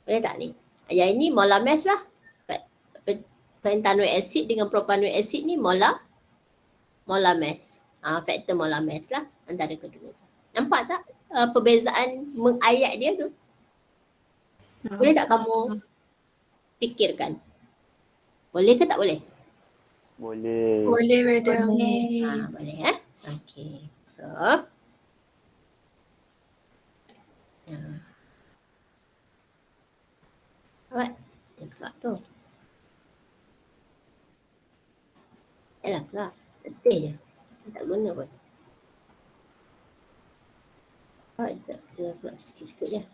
Boleh tak ni? Yang ini molar mass lah. Pentanoic acid dengan propanoic acid ni molar mass. Faktor molar mass lah antara kedua. Nampak tak perbezaan mengayat dia tu? Boleh tak kamu fikirkan? Boleh ke tak boleh? Boleh. Boleh, madam. Boleh Okay. So. Alright. Dia keluar tu. Keluar. Letih je. Tak guna pun. Sekejap. Dia keluar sikit-sikit je.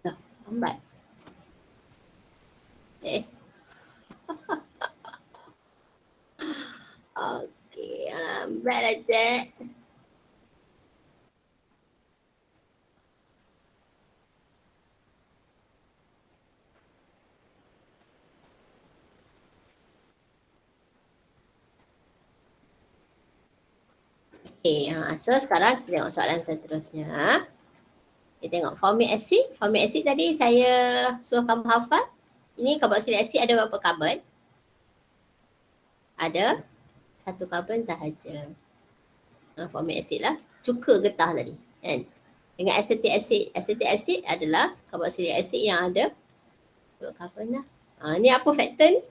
Dah. Lambat. Okey. Lambat lah, Cik. Okay, so sekarang kita tengok soalan seterusnya. Kita tengok formic acid. Formic acid tadi saya suruh kamu hafal. Ini carboxylic acid ada berapa karbon? Ada Satu karbon sahaja. Formic acid lah. Cuka getah tadi. Kan? Dengan acetic acid. Acetic acid adalah carboxylic acid yang ada 2 karbon lah. Ni apa faktor ni?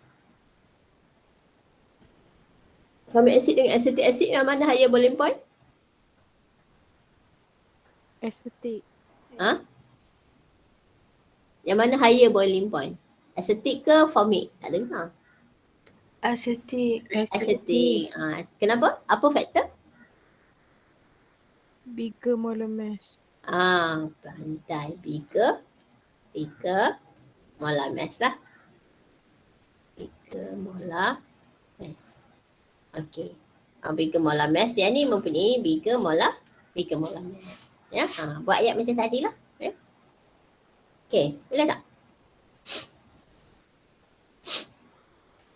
Formic acid dengan acetic acid yang mana higher boiling point? Acetic. Yang mana higher boiling point? Acetic ke formic? Tak dengar. Acetic. Acetic. Kenapa? Apa faktor? Bigger molar mass. Pandai. Bigger molar mass lah. Bigger molar mass. Okey. Bigger molar mass. Yang ni mempunyai bigger molar mass. Ya. Buat ayat macam tadi lah. Ya. Okey. Boleh tak?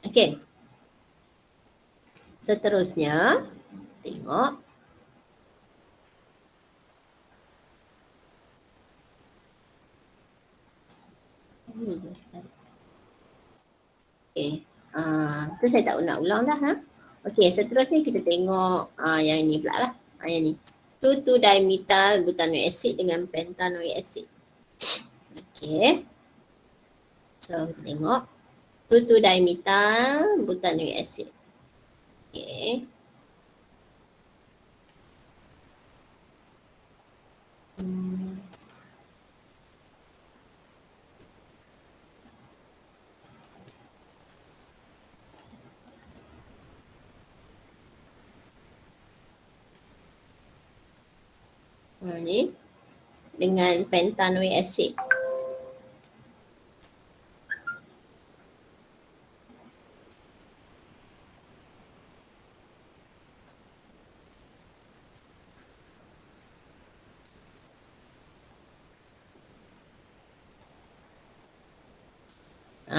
Okey. Seterusnya, tengok. Okey. Tu saya tak nak ulang dah. Okey, seterusnya kita tengok yang ni pula lah. Yang ni. 2,2-dimethyl butanoic acid dengan pentanoic acid. Okey. So, kita tengok. 2,2-dimethyl butanoic acid. Okey. Ni dengan pentanoic acid.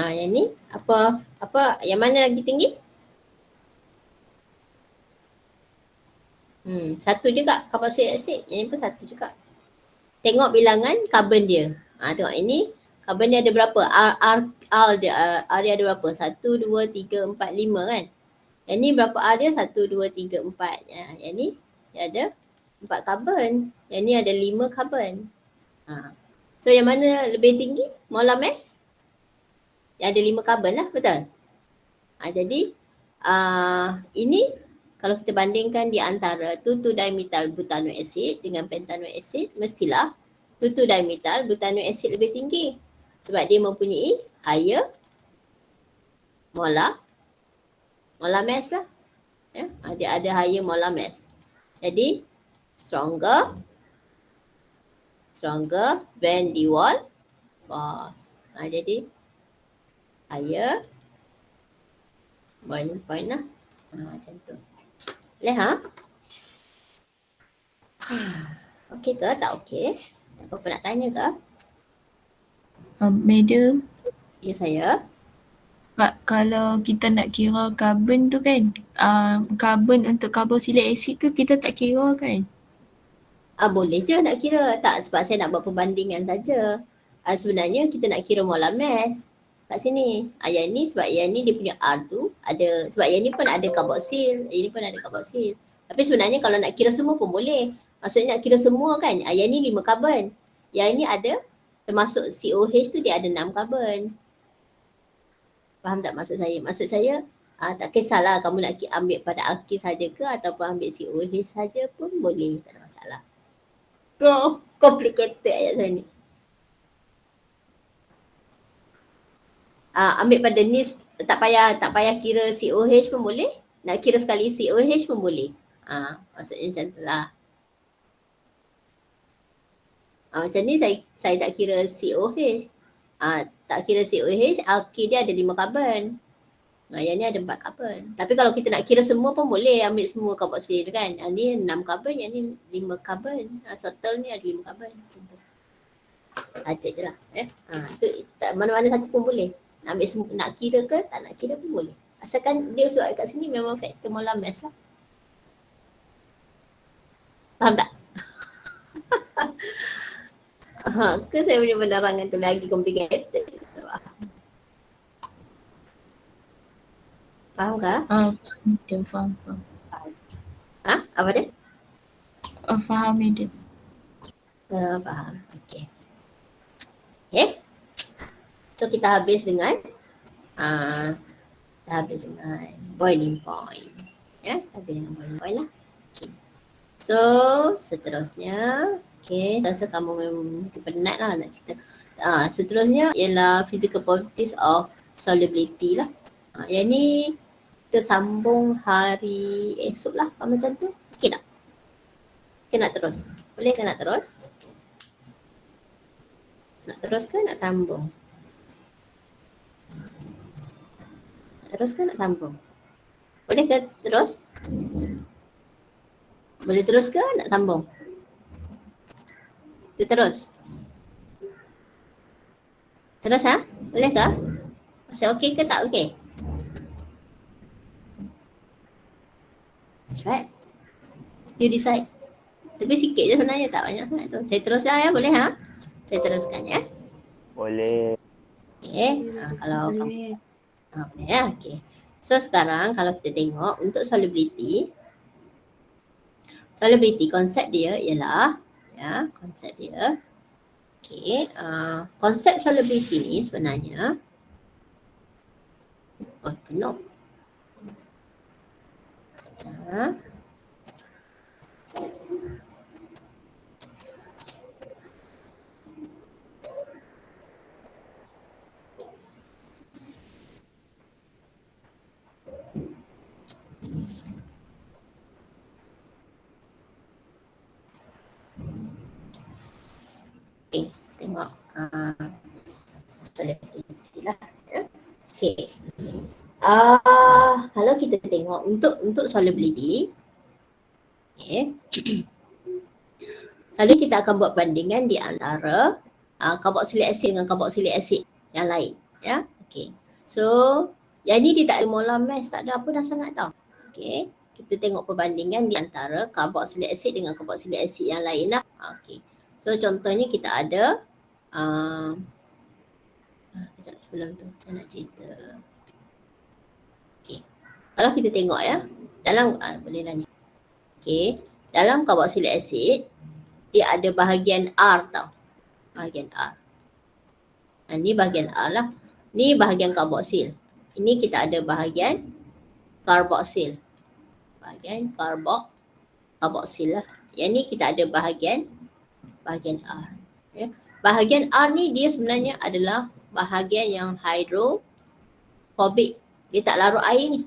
Yang ni apa yang mana lagi tinggi? Satu juga carboxylic acid. Yang ni pun satu juga. Tengok bilangan karbon dia. Tengok ini karbon dia ada berapa? R dia ada berapa? 1, 2, 3, 4, 5 kan? Yang ni berapa R dia? 1, 2, 3, 4. Yang ni dia ada 4 karbon. Yang ni ada 5 karbon. So yang mana lebih tinggi? Molar mass? Yang ada 5 karbon lah, betul? Jadi ini kalau kita bandingkan di antara 2,2-dimethyl butanoic acid dengan pentanoic acid, mestilah 2,2-dimethyl butanoic acid lebih tinggi. Sebab dia mempunyai higher molar mass lah. Ya? Dia ada higher molar mass. Jadi stronger van der Waals. Jadi higher boiling point lah. Macam tu. Boleh Okey ke? Tak okey? Apa nak tanya ke? Madam, Ya saya. kalau kita nak kira karbon tu kan, karbon untuk carboxylic acid tu kita tak kira kan? Boleh je nak kira. Tak, sebab saya nak buat perbandingan saja. Sebenarnya kita nak kira molar mass kat sini. Yang ni sebab yang ni dia punya R tu ada, sebab yang ni pun ada karboksil. Yang ni pun ada karboksil. Tapi sebenarnya kalau nak kira semua pun boleh. Maksudnya nak kira semua kan. Yang ni 5 karbon. Yang ni ada, termasuk COH tu dia ada 6 karbon. Faham tak maksud saya? Maksud saya tak kisahlah kamu nak ambil pada alkil saja ke ataupun ambil COH saja pun boleh. Tak ada masalah. Complicated ayat saya ni. Ambil pada ni tak payah kira COH pun boleh. Nak kira sekali COH pun boleh. Maksudnya macam tu lah. Macam ni saya tak kira COH. Tak kira COH, alkil dia ada 5 karbon. Yang ni ada 4 karbon. Tapi kalau kita nak kira semua pun boleh, ambil semua karboksil kan. Yang ni 6 karbon, yang ni 5 karbon. Total ni ada 5 karbon. Macam tu. Acik je lah. Mana-mana satu pun boleh. Nak ambil semua, nak kira ke tak nak kira pun boleh. Asalkan dia sebab kat sini memang faktor molar mass lah. Faham tak? Ke saya punya penerangan tu lagi complicated? Faham ke? Faham. Apa dia? Faham madam. Faham. Okay. So kita habis dengan boiling point. Ya, habis dengan boiling point lah. Okay. So seterusnya, rasa kamu memang mungkin penat lah nak cerita. Seterusnya ialah physical properties of solubility lah. Yang ni kita sambung hari esok lah, macam tu. Okey tak? Ke nak terus? Boleh ke nak terus? Nak terus ke nak sambung? Nak terus ke nak sambung? Boleh ke terus? Boleh terus ke nak sambung? Kita terus? Terus Boleh ke? Masih okey ke tak okey? That's right. You decide. Tapi sikit je sebenarnya, tak banyak sangat tu. Saya terus ya, boleh Saya teruskan ya. Boleh. Okey. Kalau kamu boleh ya. Okey. So sekarang kalau kita tengok untuk solubility konsep dia ialah konsep dia. Okey, konsep solubility ni sebenarnya penuh. Tengok solubility lah ya. Okey. Kalau kita tengok untuk solubility, selalu kita akan buat bandingan di antara carboxylic acid dengan carboxylic acid yang lain ya. Okey. So yang ni dia tak ada molar mass, tak ada apa dah sangat tau. Okey. Kita tengok perbandingan di antara carboxylic acid dengan carboxylic acid yang lain lah. Okey. So contohnya kita ada sebelum tu saya nak cerita. Okey. Kalau kita tengok ya, dalam bolehlah ni. Okey, dalam carboxylic acid dia ada bahagian R tau. Bahagian R. Ni bahagian R lah. Ni bahagian karboksil. Ini kita ada bahagian karboksil. Bahagian karboksil lah. Yang ni kita ada bahagian R. Ya. Bahagian R ni dia sebenarnya adalah bahagian yang hidrofobik. Dia tak larut air ni.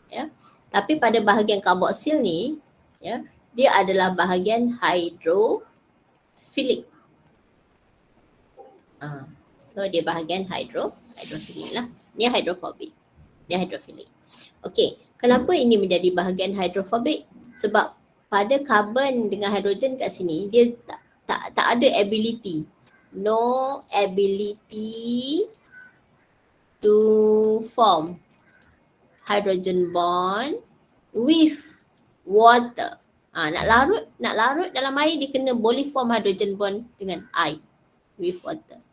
Ya. Tapi pada bahagian karboksil ni, ya, dia adalah bahagian hidrofilik. So dia bahagian hidrofilik lah. Ni hidrofobik. Dia hidrofilik. Okey, kenapa ini menjadi bahagian hidrofobik? Sebab pada karbon dengan hidrogen kat sini dia tak ada ability. No ability to form hydrogen bond with water. Nak larut dalam air dia kena boleh form hydrogen bond dengan air with water.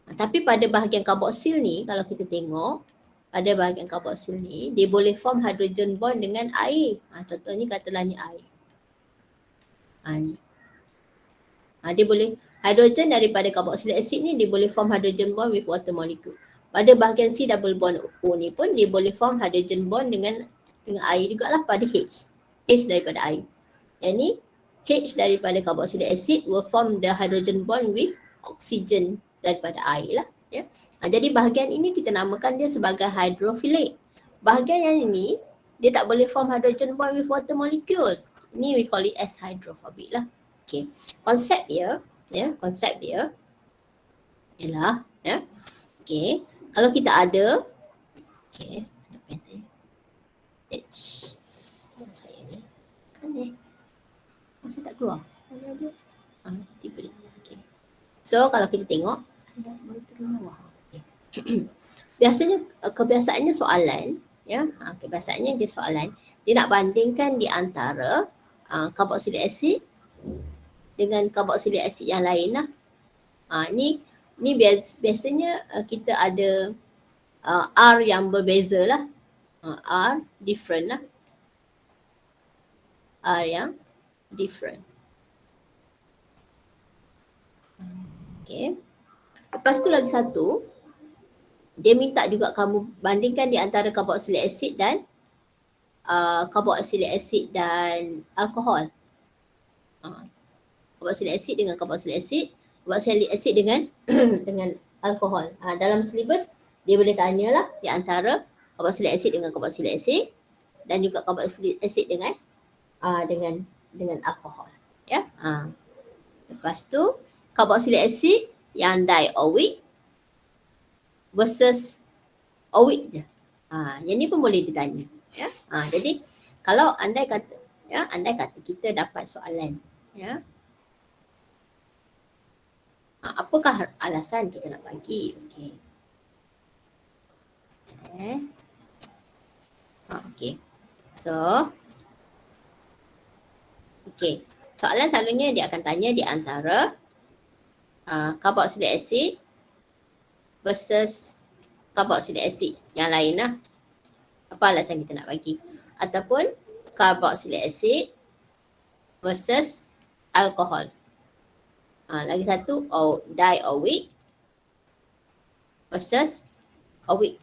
Tapi pada bahagian karboksil ni kalau kita tengok pada bahagian karboksil ni dia boleh form hydrogen bond dengan air. Contohnya katalah ni air. Ni. Dia boleh hidrogen daripada carboxylic acid ni dia boleh form hydrogen bond with water molecule. Pada bahagian C double bond O ni pun dia boleh form hydrogen bond dengan air jugalah pada H. H daripada air. Yang ni H daripada carboxylic acid will form the hydrogen bond with oxygen daripada air lah. Ya. Jadi bahagian ini kita namakan dia sebagai hydrophilic. Bahagian yang ini dia tak boleh form hydrogen bond with water molecule. Ni we call it as hydrophobic lah. Okay. Konsep dia ialah ya. Okay. Kalau kita ada ada pen saya. Saya ni. Aneh. Masa tak keluar. Ada. Tiba dia. Okay. So kalau kita tengok saya baru turun bawah. Okay. Biasanya kebiasaannya soalan ya. Kebiasaannya dia soalan dia nak bandingkan di antara carboxylic acid dengan carboxylic acid yang lain lah. Ni biasanya kita ada R yang berbeza lah. are different lah. Are yang different. Okay. Lepas tu lagi satu, dia minta juga kamu bandingkan di antara carboxylic acid dan carboxylic acid dan alkohol. Carboxylic acid dengan carboxylic acid, carboxylic acid dengan dengan alkohol. Dalam silibus dia boleh tanyalah di antara carboxylic acid dengan carboxylic acid dan juga carboxylic acid dengan alkohol. Ya. Lepas tu carboxylic acid yang dioic versus oic je. Yang ni pun boleh ditanya. Ya. Jadi kalau andai kata kita dapat soalan, ya. Apakah alasan kita nak bagi? Okey. Okey. So soalan selalunya dia akan tanya di antara carboxylic acid versus carboxylic acid yang lain lah. Apa alasan kita nak bagi? Ataupun carboxylic acid versus alkohol. Lagi satu, dioic versus oic.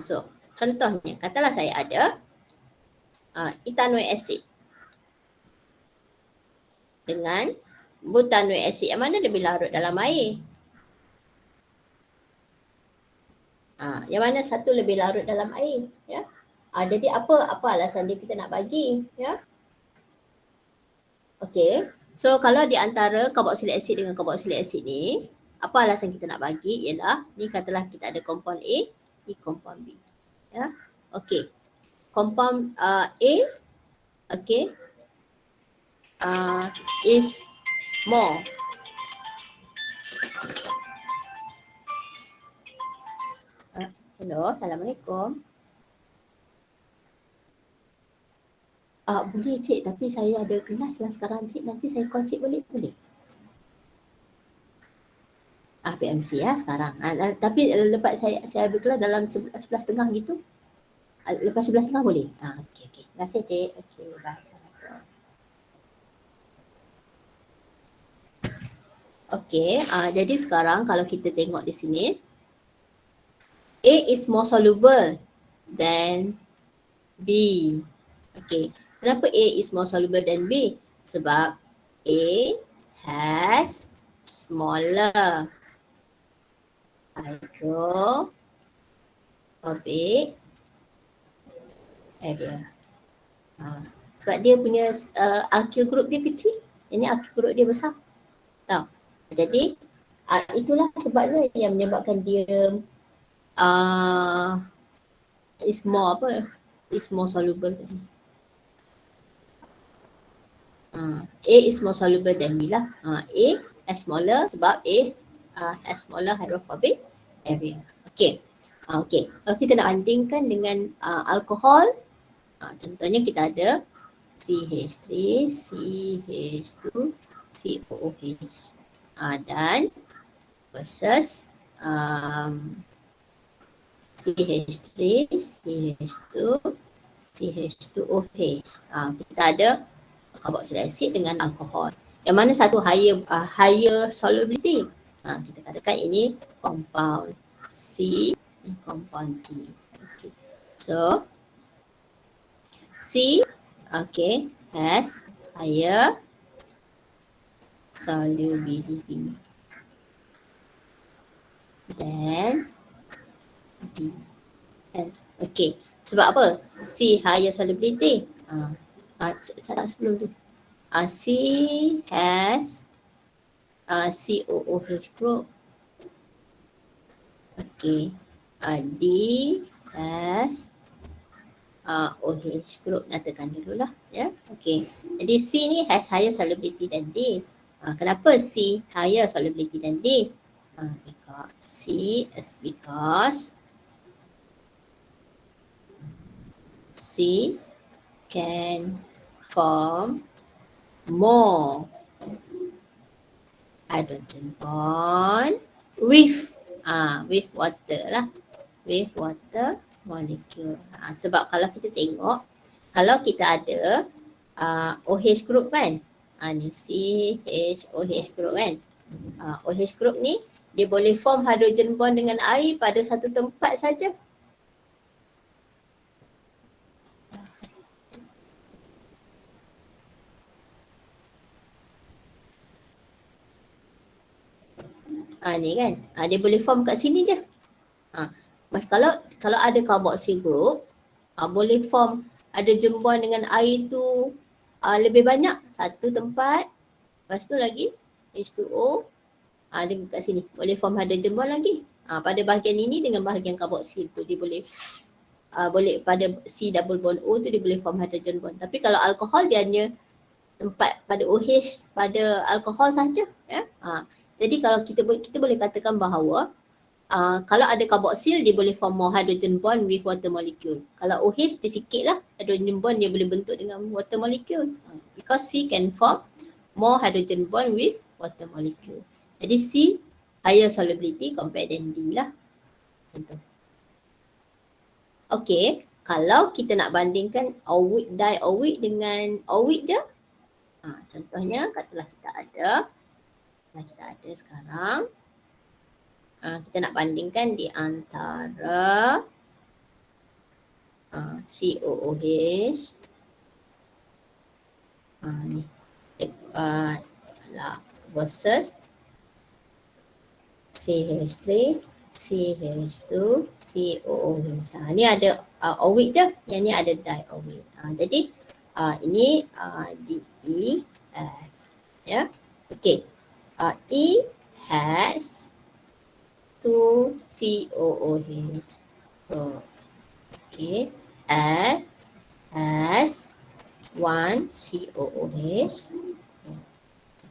So, contohnya, katalah saya ada ethanoic acid dengan butanoic acid. Yang mana lebih larut dalam air? Yang mana satu lebih larut dalam air? Ya. Jadi apa alasan dia kita nak bagi? Ya. Okey. So kalau di antara carboxylic acid dengan carboxylic acid ni, apa alasan kita nak bagi ialah ni katalah kita ada compound A, ni compound B. Ya. Okey. Compound A is more. Hello, Assalamualaikum. Boleh cik, tapi saya ada kelas lah sekarang cik. Nanti saya call cik boleh? PMC ya sekarang. Tapi lepas saya ada kelas dalam 11.30 gitu. Lepas 11.30 boleh? Okey. Terima kasih cik. Okey, bye. Assalamualaikum. Okey, jadi sekarang kalau kita tengok di sini, A is more soluble than B. Okay. Kenapa A is more soluble than B? Sebab A has smaller hydrophobic area. Sebab dia punya alkyl group dia kecil. Ini alkyl group dia besar. Tahu? Jadi itulah sebabnya yang menyebabkan dia is more soluble kat sini. A is more soluble than B lah. A has smaller sebab A has smaller hydrophobic area. Okay. Kalau kita nak bandingkan dengan alkohol, contohnya kita ada CH3, CH2, COOH. Dan versus CH3, CH2, CH2OH. Kita ada carboxylic acid dengan alkohol. Yang mana satu higher solubility? Kita katakan ini compound C, ini compound D. Okay. So C has higher solubility than D. Okay. Sebab apa? C higher solubility. Sebelum tu. C has COOH group. Okay. D has OH group. Nyatakan dululah. Ya. Okay. Jadi C ni has higher solubility than D. Kenapa C higher solubility than D? Because C can form more hydrogen bond with water lah. With water molecule. Sebab kalau kita tengok, kalau kita ada OH group kan, ni CH group kan. OH group ni dia boleh form hydrogen bond dengan air pada satu tempat saja. Ni kan. Dia boleh form kat sini je. Kalau ada carboxyl group, boleh form hydrogen bond dengan air tu lebih banyak satu tempat. Lepas tu lagi H2O dia kat sini boleh form hydrogen bond lagi. Pada bahagian ini dengan bahagian carboxyl tu dia boleh pada C double bond O tu dia boleh form hydrogen bond. Tapi kalau alkohol dia hanya tempat pada OH pada alkohol saja, ya. Jadi kalau kita boleh katakan bahawa kalau ada carboxyl dia boleh form more hydrogen bond with water molecule. Kalau OH dia sikit lah hydrogen bond dia boleh bentuk dengan water molecule. Because C can form more hydrogen bond with water molecule. Jadi C higher solubility compare than D lah. Contoh. Okay, kalau kita nak bandingkan dioxide dengan oxide je. Contohnya katalah kita ada sekarang. Kita nak bandingkan di antara COOH ni versus CH3, CH2, COOH. Ni ada oxide je, yang ni ada dioxide. Jadi ini DE ya. Okay. E has 2 COOH. Okay. F has 1 COOH.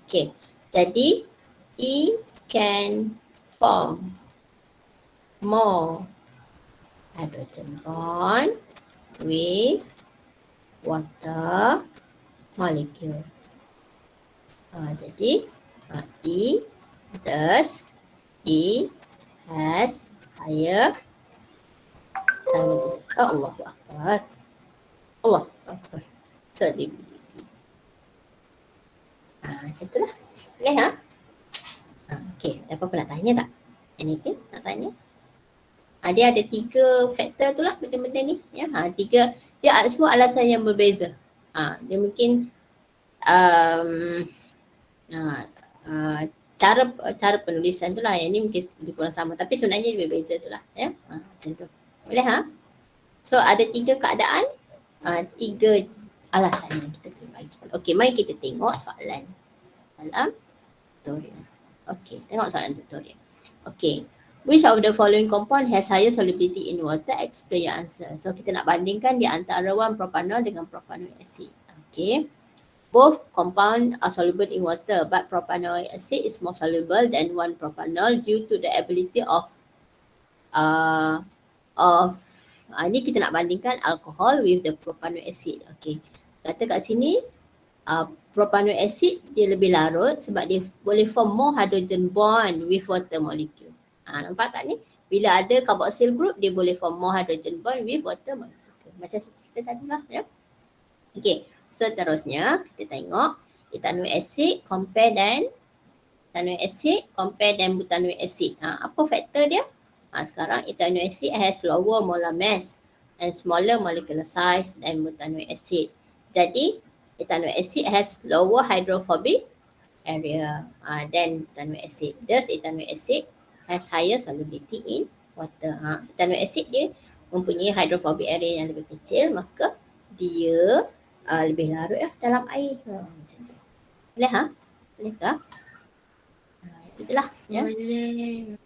Okay. Jadi E can form more hydrogen bond with water molecule. Jadi E has higher solubility. Allahu Akbar. Allahu Akbar. Solubility. Macam tu lah. Okay, okay, ada apa-apa nak tanya tak? Anything nak tanya? Dia ada 3 faktor tu lah benda-benda ni. Ya, 3. Dia semua alasan yang berbeza. Dia mungkin cara penulisan tu lah. Yang ni mungkin lebih kurang sama. Tapi sebenarnya dia berbeza tu lah. Ya? Macam tu. Boleh So ada 3 keadaan. 3 alasan yang kita boleh bagi. Okey, mari kita tengok soalan dalam tutorial. Okey, tengok soalan tutorial. Okey. Which of the following compound has higher solubility in water? Explain your answer. So kita nak bandingkan di antara 1-propanol dengan propanoic acid. Okey. Both compound are soluble in water, but propanoic acid is more soluble than 1-propanol due to the ability of ini kita nak bandingkan alcohol with the propanoic acid. Okey. Kata kat sini propanoic acid dia lebih larut sebab dia boleh form more hydrogen bond with water molecule. Nampak tak ni? Bila ada carboxyl group dia boleh form more hydrogen bond with water molecule. Macam cerita tadi lah, ya. Okey. Seterusnya kita tengok ethanoic acid compare dan butanoic acid. Apa faktor dia? Sekarang ethanoic acid has lower molar mass and smaller molecular size than butanoic acid. Jadi ethanoic acid has lower hydrophobic area than butanoic acid. Thus ethanoic acid has higher solubility in water. Ethanoic acid dia mempunyai hydrophobic area yang lebih kecil, maka dia lebih larut dalam air. Macam tu. Boleh Bolehkah? Itulah. Ya. Boleh.